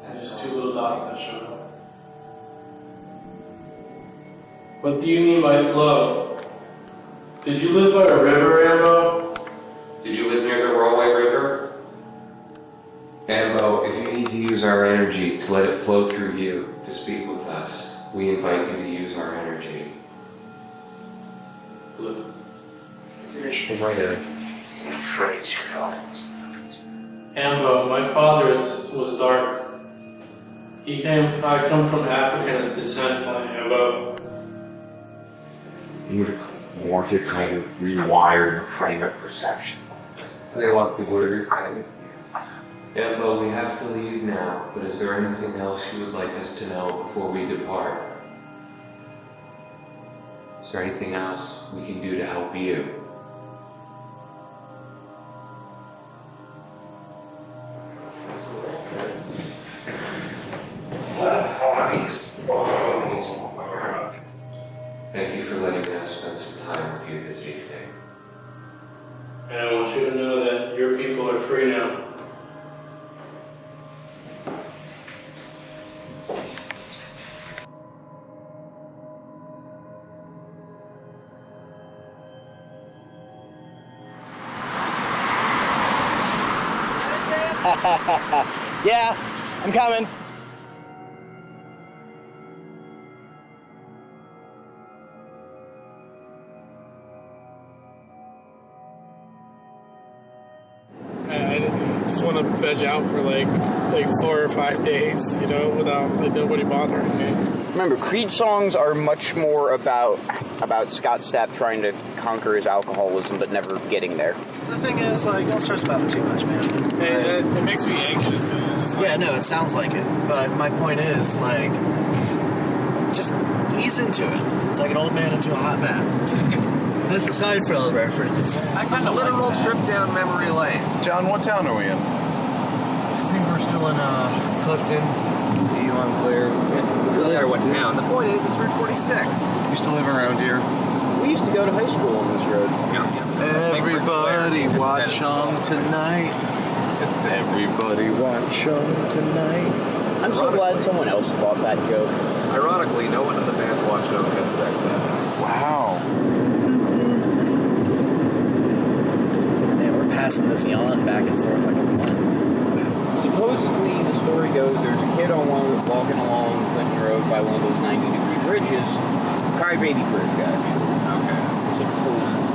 There's just two little dots that showed up. What do you mean by flow? Did you live by a river, Ambo? Did you live near the Rollway River? Ambo, if you need to use our energy to let it flow through you to speak with us, we invite you to use our energy. Good. Is there a way to phrase your thoughts? Ambo, my father was dark. I come from African descent, Ambo. You would want to kind of rewire your frame of perception. They want people to reclaim it. Ambo, we have to leave now, but is there anything else you would like us to know before we depart? Is there anything else we can do to help you? Thank you for letting us spend some time with you this evening. And I want you to know that your people are free now. Yeah, I'm coming. I just want to veg out for like 4 or 5 days, without nobody bothering me. Remember, Creed songs are much more about Scott Stapp trying to conquer his alcoholism, but never getting there. The thing is, don't stress about it too much, man. It makes me anxious because it's just yeah, no, it sounds like it. But my point is, just ease into it. It's like an old man into a hot bath. That's a Seinfeld reference. I kind of literal trip down memory lane. John, what town are we in? I think we're still in Clifton, Montclair. It doesn't matter what town. The point is, it's Route 46. Used to live around here. We used to go to high school on this road. Everybody watch on tonight. Everybody watch on tonight. I'm so glad someone else thought that joke. Ironically, no one in the band watched on had sex that night. Wow. Man, we're passing this yawn back and forth like a blunt. Supposedly, the story goes, there's a kid walking along Clinton Road by one of those 90-degree bridges. Crybaby Bridge, actually. Okay. Supposedly.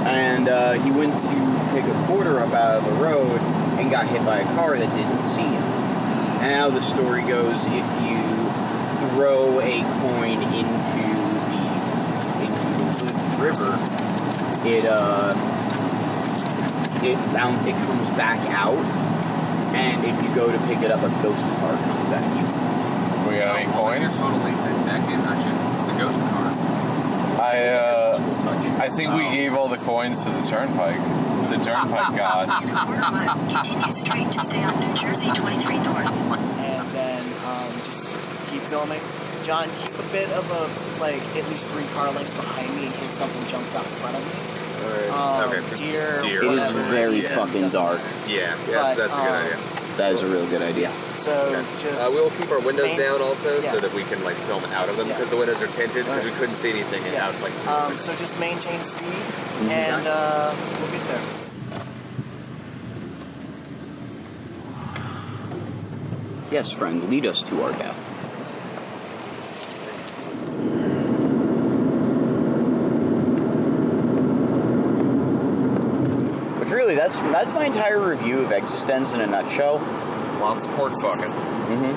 And he went to pick a quarter up out of the road and got hit by a car that didn't see him. And now the story goes, if you throw a coin into the river, it comes back out, and if you go to pick it up, a ghost car comes at you. We got any coins? Totally back in, aren't you? It's a ghost car. I think we gave all the coins to the turnpike. The turnpike god. Continue straight to stay on New Jersey 23 North. And then just keep filming. John, keep a bit of at least 3 car lengths behind me in case something jumps out in front of me. deer. It is whatever. very fucking dark. Yeah, But, that's a good idea. That is a real good idea. So just we'll keep our windows down also, yeah. so that we can like film out of them because the windows are tinted because we couldn't see anything out like. So just maintain speed, and we'll get there. Yes, friend, lead us to our death. But really, that's my entire review of Existence in a nutshell. Lots of pork fucking. Mm-hmm.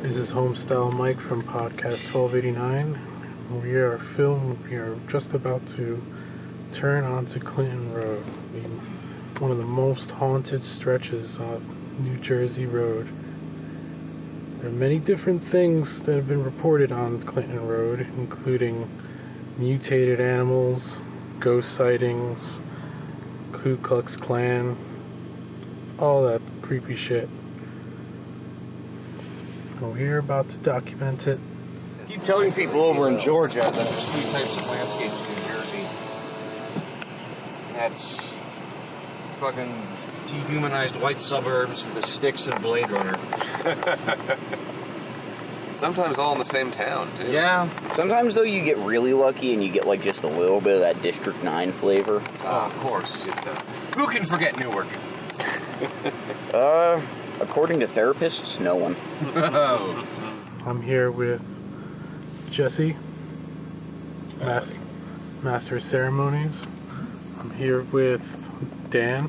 This is Homestyle Mike from Podcast 1289. We are just about to turn onto Clinton Road, one of the most haunted stretches of New Jersey Road. There are many different things that have been reported on Clinton Road, including mutated animals, ghost sightings, Ku Klux Klan, all that creepy shit. We're about to document it. Keep telling people over in Georgia that there's three types of landscapes in New Jersey. That's fucking dehumanized white suburbs, the sticks, and Blade Runner. Sometimes all in the same town, too. Yeah. Sometimes, though, you get really lucky and you get, like, just a little bit of that District 9 flavor. Oh, of course. Who can forget Newark? According to therapists, no one. I'm here with Jesse, Master of Ceremonies. I'm here with Dan.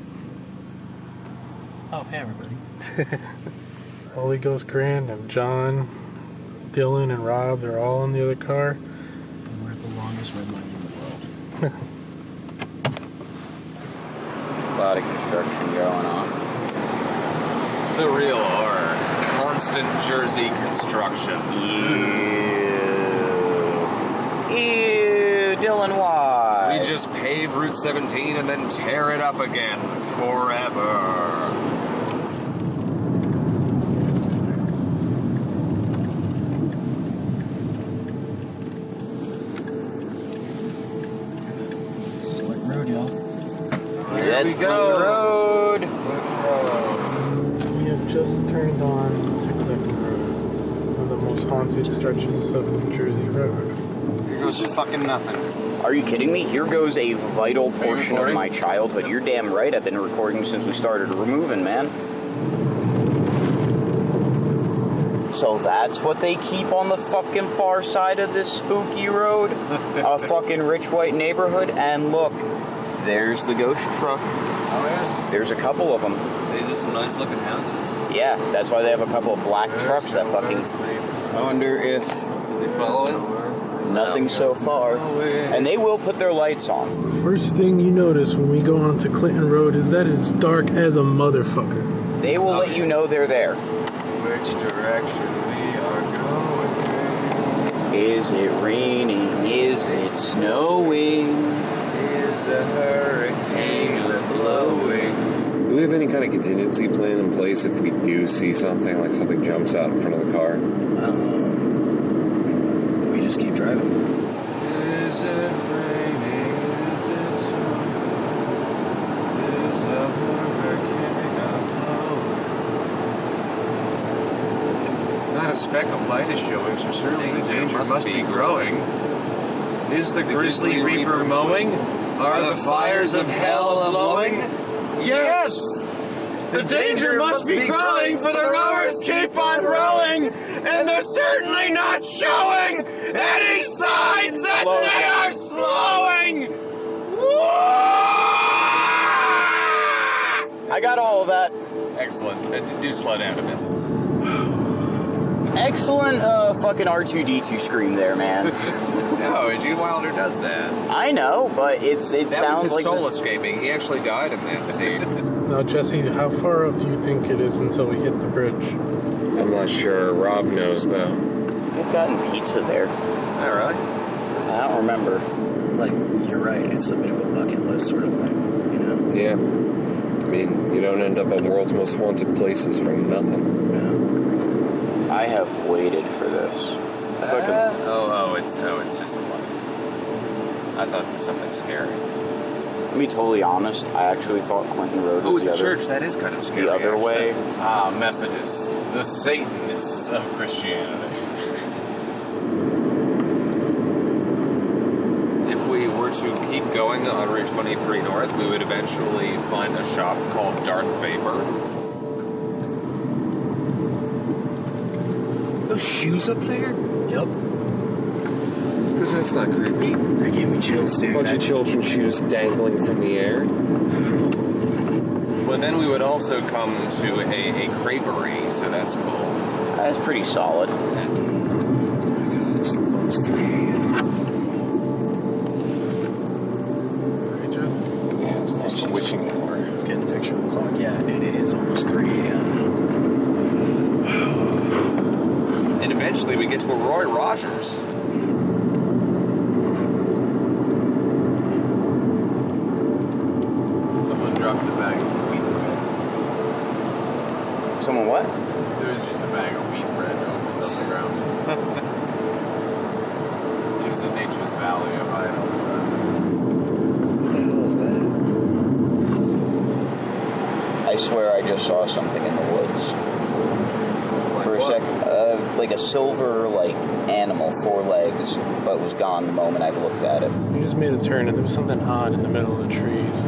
Oh, hey everybody. Holy Ghost Grand and John, Dylan and Rob, they're all in the other car. And we're at the longest red line in the world. A lot of construction going on. The real horror. Constant Jersey construction. Ew, Dylan, why? We just pave Route 17 and then tear it up again forever. This is Clinton Road, y'all. Let's go. Road. We have just turned on to Clinton Road, one of the most haunted stretches of New Jersey Road. Here goes fucking nothing. Are you kidding me? Here goes a vital portion of my childhood. You're damn right. I've been recording since we started removing, man. So that's what they keep on the fucking far side of this spooky road? A fucking rich white neighborhood? And look, there's the ghost truck. Oh, yeah? There's a couple of them. These are some nice looking houses. Yeah, that's why they have a couple of black trucks that fucking... I wonder if... Did they follow it? Nothing so far. And they will put their lights on. First thing you notice when we go onto Clinton Road is that it's dark as a motherfucker. They will let you know they're there. Which direction we are going? Is it raining? Is it snowing? Is a hurricane blowing? Do we have any kind of contingency plan in place if we do see something, like something jumps out in front of the car? We just keep driving. Is it raining? Is it storming? Is a hurricane blowing? Not a speck of light is showing, so certainly the danger must be growing. Is the grizzly reaper mowing? Are the fires of hell a-blowing? Yes! The danger must be growing, for the rowers keep on rowing, and they're certainly not showing any signs that they are slowing! I got all of that. Excellent. Do slow down a bit. Excellent fucking R2-D2 scream there, man. No, Gene Wilder does that. I know, but it that sounds was his like... soul escaping. He actually died in that scene. Now, Jesse, how far up do you think it is until we hit the bridge? I'm not sure. Rob knows, though. We've gotten pizza there. All right. I don't remember. Like, you're right. It's a bit of a bucket list sort of thing, you know? Yeah. I mean, you don't end up at world's most haunted places for nothing. Yeah. I have waited for this. It's just a bug. I thought it was something scary. To be totally honest, I actually thought Clinton Road was it's a church. That is kind of scary. The other way. Methodists. The Satanists of Christianity. If we were to keep going on Route 23 North, we would eventually find a shop called Darth Vapor. Those shoes up there? Yep. Because that's not creepy. That gave me chills, dude. Bunch of children's shoes dangling from the air. But then we would also come to a creperie, so that's cool. That's pretty solid. Oh my god, it's almost 3 a.m. Yeah, it's almost a witching hour. Let's get a picture of the clock. Yeah, it is almost 3 a.m. And eventually we get to a Roy Rogers. Someone dropped a bag of wheat bread. Someone what? There was just a bag of wheat bread opened on the ground. It was in Nature's Valley of Idaho. What the hell was that? I swear I just saw something in the woods. For a sec, like a silver, animal, 4 legs, but was gone the moment I looked at it. You just made a turn and there was something odd in the middle of the trees.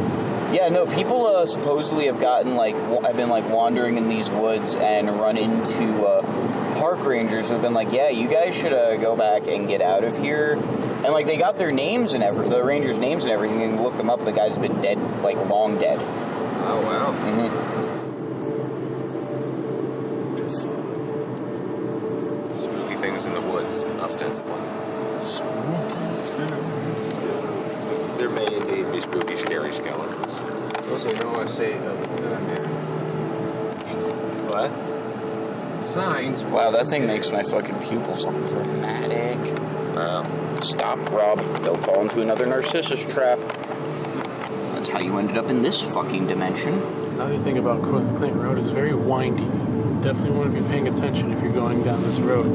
Yeah, no, people supposedly have gotten, have been, wandering in these woods and run into park rangers who have been like, yeah, you guys should go back and get out of here. And, they got their names and the rangers' names and everything, and you look them up, the guy's been dead, long dead. Oh, wow. Mm-hmm. Spooky things in the woods, ostensibly. There may indeed be spooky, scary skeletons. Also, no, I say What? signs. Wow, that thing makes my fucking pupils look dramatic. Stop, Rob. Don't fall into another narcissus trap. That's how you ended up in this fucking dimension. Another thing about Clinton Road is very windy. You definitely want to be paying attention if you're going down this road.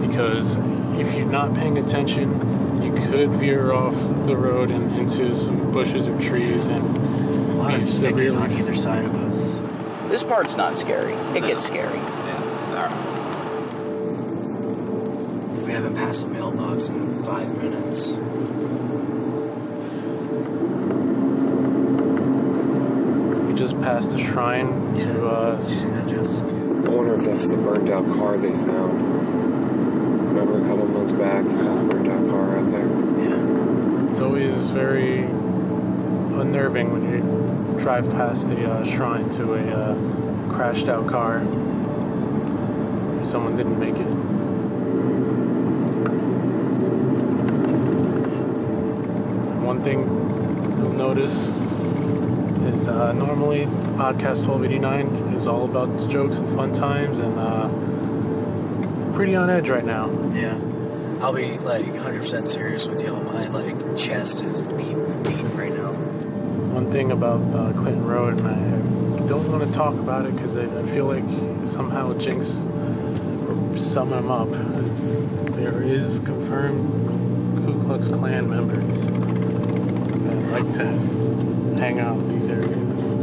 Because if you're not paying attention, you could veer off the road and into some bushes or trees and a lot of thicket on either side of us. This part's not scary. It gets scary. We haven't passed the mailbox in 5 minutes. We just passed the shrine to see that, Jess? I wonder if that's the burnt out car they found. Remember a couple months back, they found a burnt out car out there? Yeah. It's always very unnerving when you drive past the shrine to a crashed out car. Someone didn't make it. One thing you'll notice is normally podcast 1289 is all about jokes and fun times, and pretty on edge right now. Yeah. I'll be 100% serious with y'all. My chest is beating right now. One thing about Clinton Road, and I don't want to talk about it because I feel like somehow it jinx or sum him up. There is confirmed Ku Klux Klan members that like to hang out in these areas.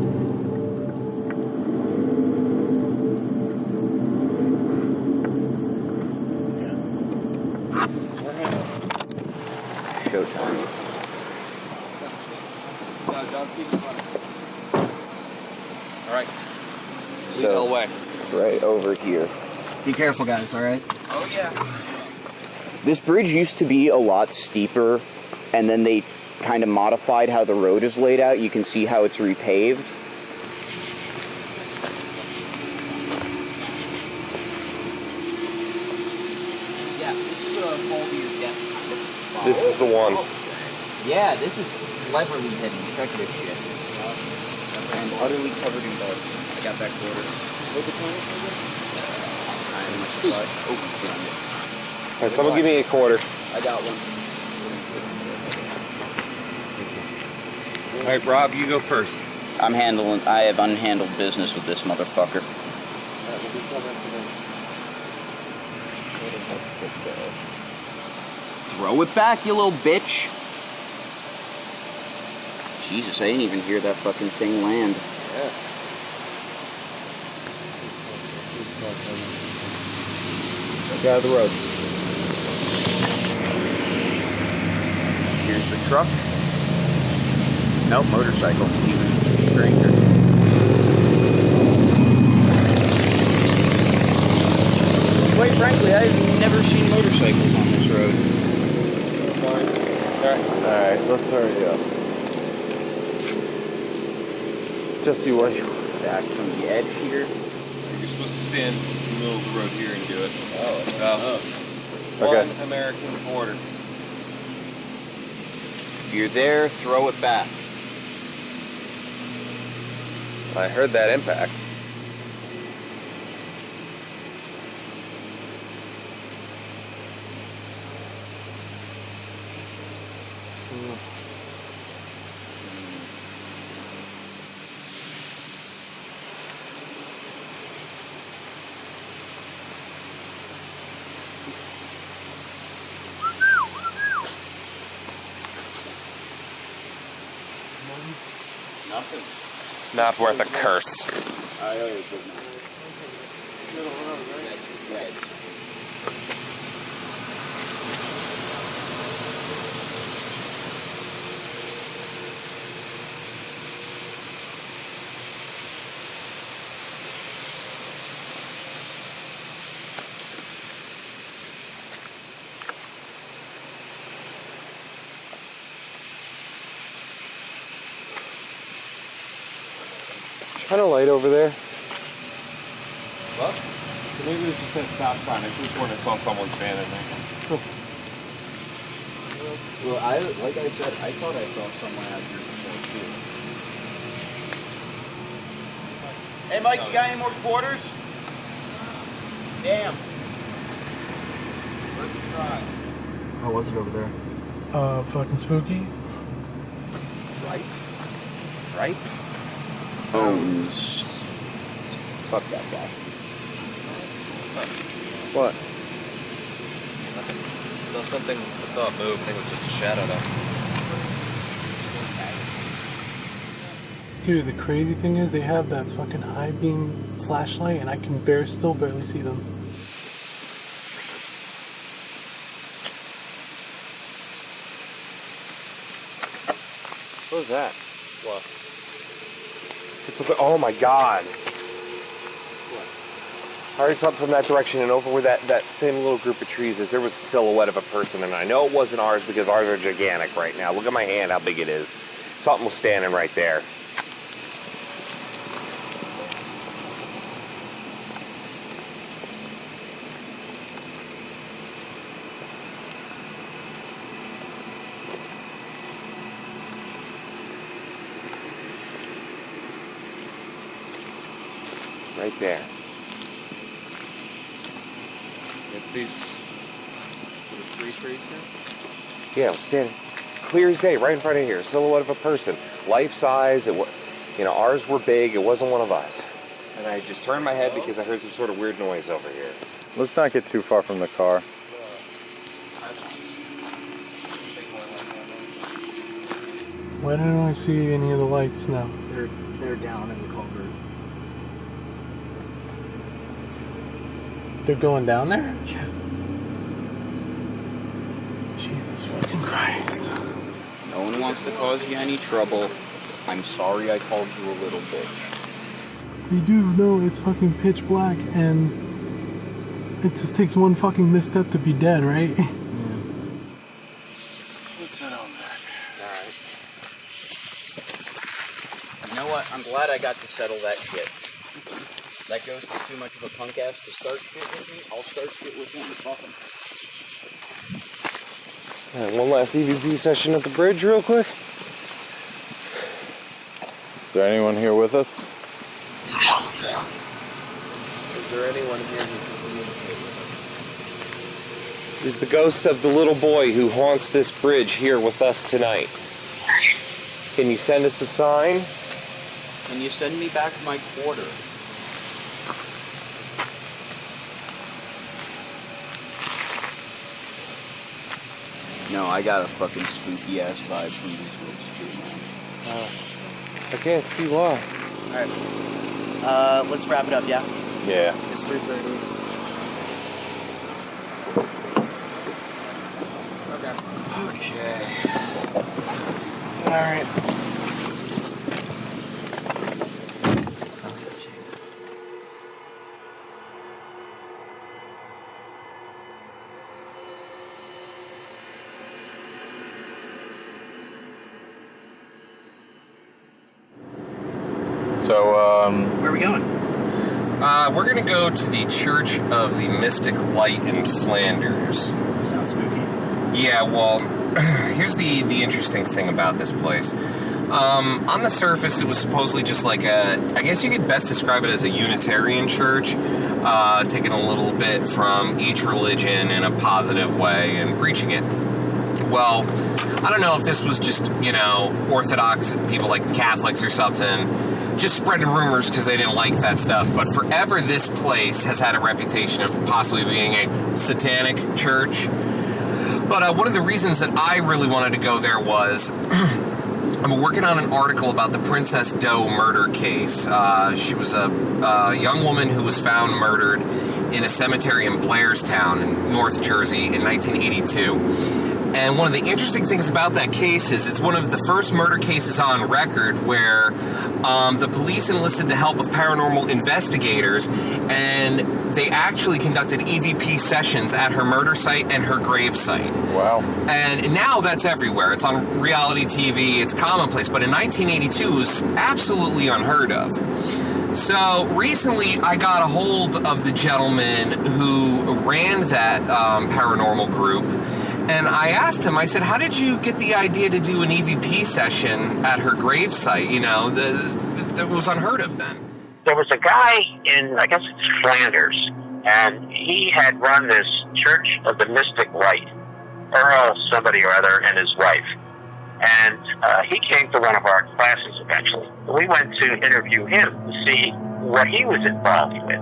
Showtime. All right. So, away. Right over here. Be careful, guys, alright? Oh, yeah. This bridge used to be a lot steeper, and then they kind of modified how the road is laid out. You can see how it's repaved. Yeah, this is a fall to your death kind of spot. This is the one. Yeah, this is cleverly hidden. Check this shit. And utterly covered in bugs. I got that quarter. What the time is it? Alright, someone give me a quarter. I got one. Alright, Rob, you go first. I have unhandled business with this motherfucker. Throw it back, you little bitch. Jesus, I didn't even hear that fucking thing land. Get out of the road. Here's the truck. Nope, motorcycle. Even stranger. Quite frankly, I've never seen motorcycles on this road. Alright, let's hurry up. Jesse, what? Back from the edge here. You're supposed to stand in the middle of the road here and do it. Okay. One American border. If you're there, throw it back. I heard that impact. Nothing. Not worth a curse. I always did Kind of light over there. What? So maybe it just said stop sign. I could have sworn I saw someone standing there. Well, like I said, I thought I saw someone out here before too. Hey, Mike, you got any more quarters? Damn. Where's the try? How was it over there? Fucking spooky. Right? Bones. Fuck that guy. What? Saw something, I thought moved. I think it was just a shadow though. Dude, the crazy thing is they have that fucking high beam flashlight and I can still barely see them. What was that? What? Oh my god. I heard something from that direction, and over where that thin little group of trees is, there was a silhouette of a person, and I know it wasn't ours because ours are gigantic right now. Look at my hand, how big it is. Something was standing right there. Right there. It's these three trees here? Yeah, it was standing clear as day, right in front of here. Silhouette of a person, life size. It was, ours were big. It wasn't one of us. And I just turned my head because I heard some sort of weird noise over here. Let's not get too far from the car. Why don't I see any of the lights now? They're down in the culvert. They're going down there? Yeah. Jesus fucking Christ. No one wants to cause you any trouble. I'm sorry I called you a little bitch. You do know it's fucking pitch black and it just takes one fucking misstep to be dead, right? Yeah. Let's head on back. Alright. You know what? I'm glad I got to settle that shit. That ghost is too much of a punk ass to start shit with me. I'll start shit with him. Fuck him. All right, one last EVP session at the bridge real quick. Is there anyone here with us? Is there anyone here who can communicate with us? Is the ghost of the little boy who haunts this bridge here with us tonight. Can you send us a sign? Can you send me back my quarter? No, I got a fucking spooky ass vibe from these woods too, man. I can't see why. Alright. Let's wrap it up, yeah? Yeah. It's 3:30. Okay. Alright. So, where are we going? We're gonna go to the Church of the Mystic Light in Flanders. Sounds spooky. Yeah, well, here's the interesting thing about this place. On the surface, it was supposedly just like I guess you could best describe it as a Unitarian church, taking a little bit from each religion in a positive way and preaching it. Well, I don't know if this was just, Orthodox people like Catholics or something, just spreading rumors because they didn't like that stuff. But forever, this place has had a reputation of possibly being a satanic church. But one of the reasons that I really wanted to go there was I'm working on an article about the Princess Doe murder case. She was a young woman who was found murdered in a cemetery in Blairstown in North Jersey in 1982. And one of the interesting things about that case is it's one of the first murder cases on record where the police enlisted the help of paranormal investigators, and they actually conducted EVP sessions at her murder site and her grave site. Wow. And now that's everywhere. It's on reality TV. It's commonplace. But in 1982, it was absolutely unheard of. So recently, I got a hold of the gentleman who ran that paranormal group. And I asked him, I said, how did you get the idea to do an EVP session at her gravesite? That was unheard of then. There was a guy in, I guess it's Flanders, and he had run this Church of the Mystic Light, Earl somebody or other and his wife. And he came to one of our classes eventually. We went to interview him to see what he was involved with.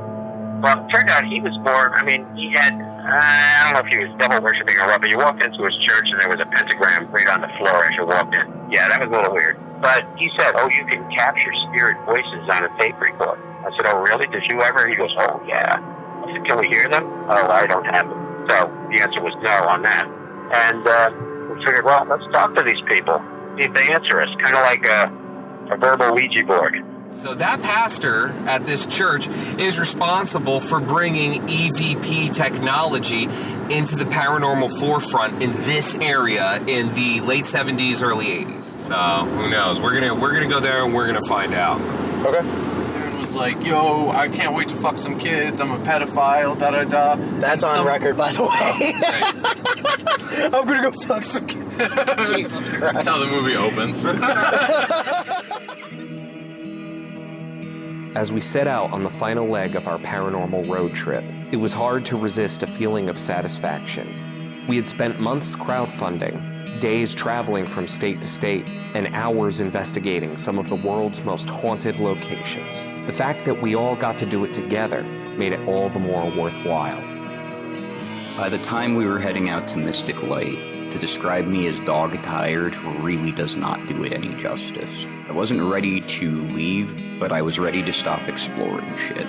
Well, it turned out he was born, he had, I don't know if he was devil worshipping or what, but you walked into his church and there was a pentagram right on the floor as you walked in. Yeah, that was a little weird. But he said, you can capture spirit voices on a tape recorder. I said, really? Did you ever? He goes, yeah. I said, can we hear them? I don't have them. So the answer was no on that. And we figured, well, let's talk to these people. See if they answer us. Kind of like a verbal Ouija board. So that pastor at this church is responsible for bringing EVP technology into the paranormal forefront in this area in the late 70s, early 80s. So who knows? We're gonna go there and we're gonna find out. Okay. Aaron was like, "Yo, I can't wait to fuck some kids. I'm a pedophile." Da da da. That's on record, by the way. I'm gonna go fuck some kids. Jesus Christ. That's how the movie opens. As we set out on the final leg of our paranormal road trip, it was hard to resist a feeling of satisfaction. We had spent months crowdfunding, days traveling from state to state, and hours investigating some of the world's most haunted locations. The fact that we all got to do it together made it all the more worthwhile. By the time we were heading out to Mystic Light, to describe me as dog-tired really does not do it any justice. I wasn't ready to leave, but I was ready to stop exploring shit.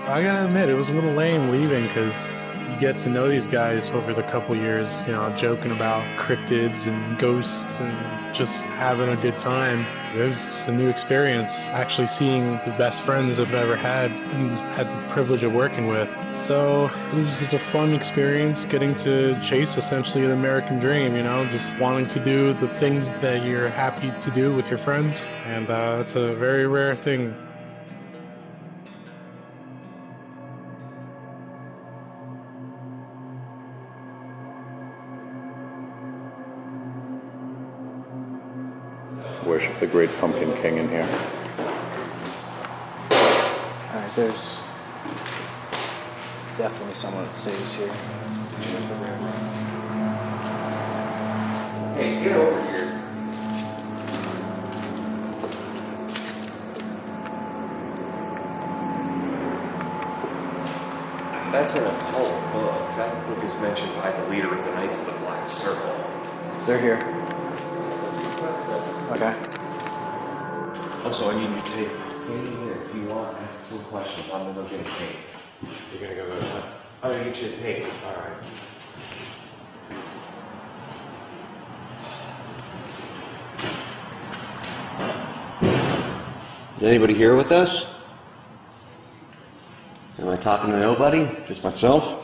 I gotta admit, it was a little lame leaving because you get to know these guys over the couple years, joking about cryptids and ghosts and just having a good time. It was just a new experience, actually seeing the best friends I've ever had and had the privilege of working with. So it was just a fun experience getting to chase essentially an American dream, just wanting to do the things that you're happy to do with your friends. And that's a very rare thing. Worship the great pumpkin king in here. Alright, there's definitely someone that stays here. Hey, get over here. That's an occult book. That book is mentioned by the leader of the Knights of the Black Circle. They're here. Okay. Also, I need your tape. Stay here if you want. Ask some questions. I'm gonna go get a tape. You're gonna go to what? I'm gonna get you a tape. All right. Is anybody here with us? Am I talking to nobody? Just myself?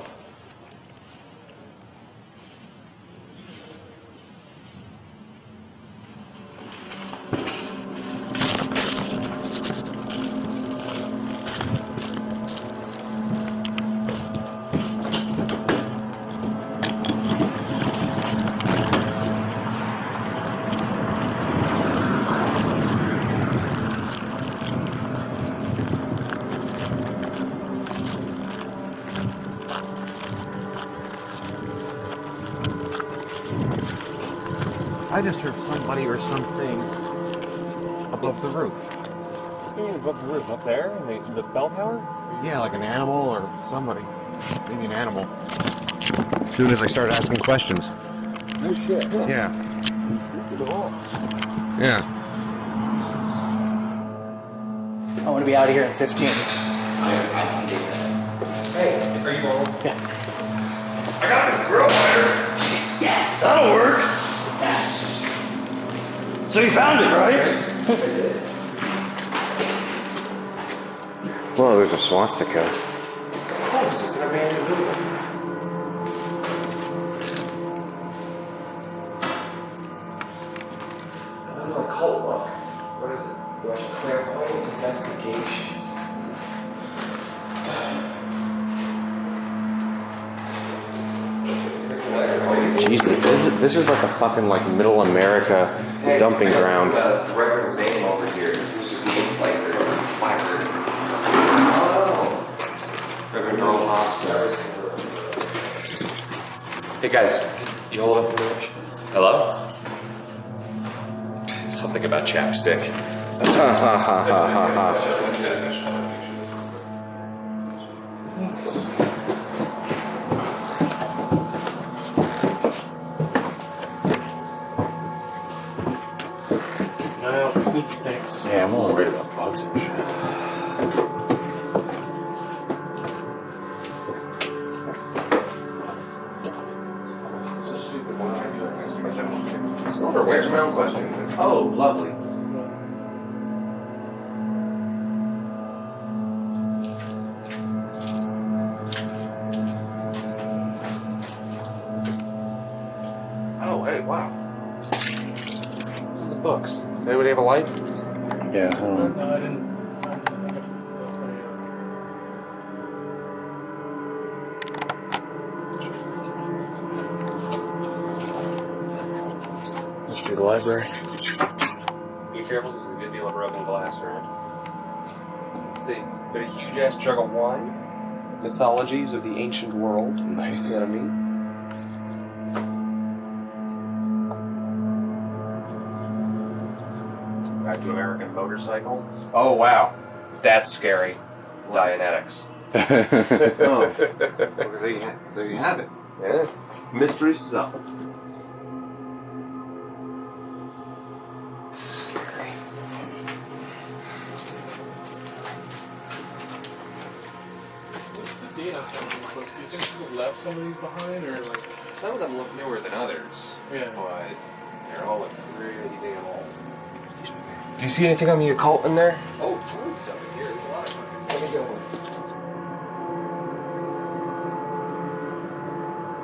I just heard somebody or something above the roof. What do you mean above the roof? Up there? In the bell tower? Yeah, like an animal or somebody. Maybe an animal. As soon as I started asking questions. No shit. Yeah. Yeah. I want to be out of here in 15. I can do that. Hey, are you rolling? Yeah. I got this grill lighter. Yes, that'll work. Yes. So you found it, right? Well, there's a swastika. Of course, it's an abandoned building. Another occult book. What is it? Clairvoyant Investigations. Jesus, this is like a fucking like middle America dumping ground. The reverend's name over here. It was just named like placard. Oh. Reverend Earl Hoskins. Hey guys, you hold up a minute. Hello? Something about chapstick. Ha ha ha ha ha. Sneaky snakes. Yeah, I'm more worried about bugs and shit. Silverware's my own question. Oh, lovely. Oh, hey, wow. Lots of books. Anybody have a light? Yeah, hold on. No, I didn't. Must be the library. Be careful, this is a good deal of broken glass around. Let's see. Got a huge ass jug of wine. Mythologies of the ancient world. Nice. You know what I mean? Back to American motorcycles. Oh wow, that's scary. Dianetics. Oh. Well, there you have it. Yeah. Mystery solved. This is scary. What's the date on some of these books? Do you think people left some of these behind, or like? Some of them look newer than others. Yeah. But they're all like really damn old. Do you see anything on the occult in there? Oh, tons of stuff in here. There's a lot of fucking. Let me go.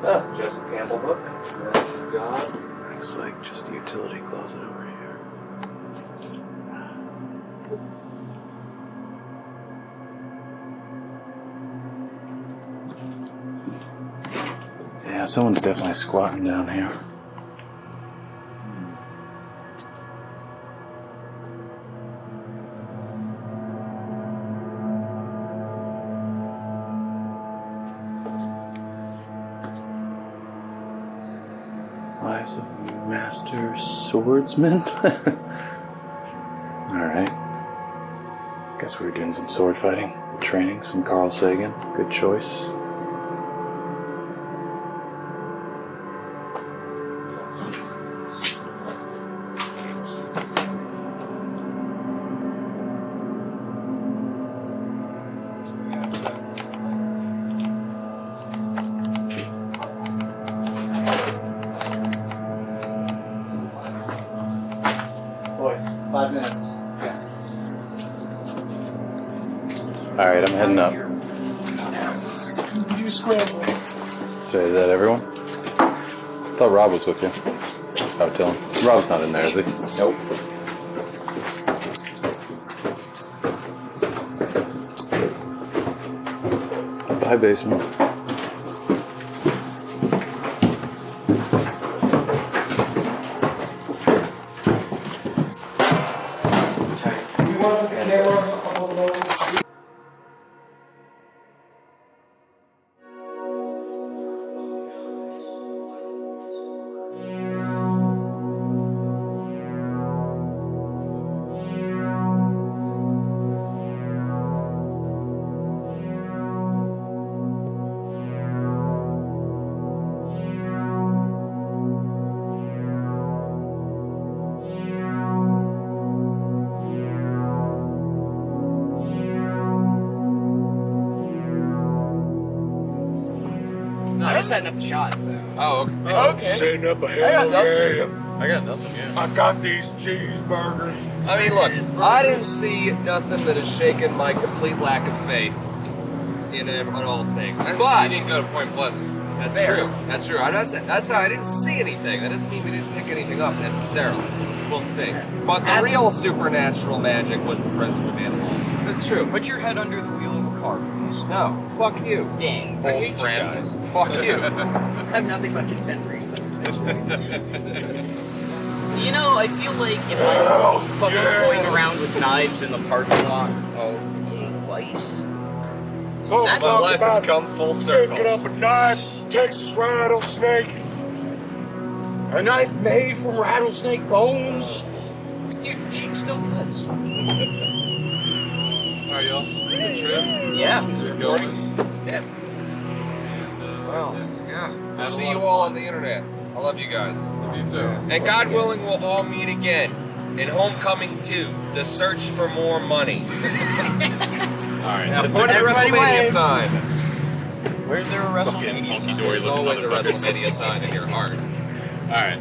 Ah, Joseph Campbell book. Maps of God. Looks like just a utility closet over here. Yeah, someone's definitely squatting down here. Lives of Master Swordsman? Alright. Guess we were doing some sword fighting, training, some Carl Sagan. Good choice. boys. 5 minutes. Alright, I'm heading up. You scramble. So is that everyone? I thought Rob was with you. Oh, tell him. Rob's not in there, is he? Nope. Bye, basement. No, I'm setting up the shot, so. Oh, okay. Setting up a hell yeah. I got nothing, yeah. I got these cheeseburgers. I mean, look, I didn't see nothing that has shaken my complete lack of faith in all things. But you didn't go to Point Pleasant. That's true. That's true. I'm not saying that's how I didn't see anything. That doesn't mean we didn't pick anything up necessarily. We'll see. But the real supernatural magic was the Friends of Animal. That's true. Put your head under the wheel of a car, please. No, fuck you. Dang. I hate friend. You guys. Fuck you. I have nothing but content for you sons of bitches. You know, I feel like if I'm fucking toying around with knives in the parking lot, twice. So That's My life has come full circle. Picking up a knife, Texas rattlesnake. A knife made from rattlesnake bones. You cheap still cuts. Alright, y'all. Good trip. Yeah. Is it going? Yeah. Well, yeah. I'll see you all on the internet. I love you guys. Love you too. And God willing, we'll all meet again in Homecoming 2, The Search for More Money. Alright, now put put a everybody WrestleMania wave. sign. Where's there a WrestleMania sign? There's always a WrestleMania sign in your heart. Alright.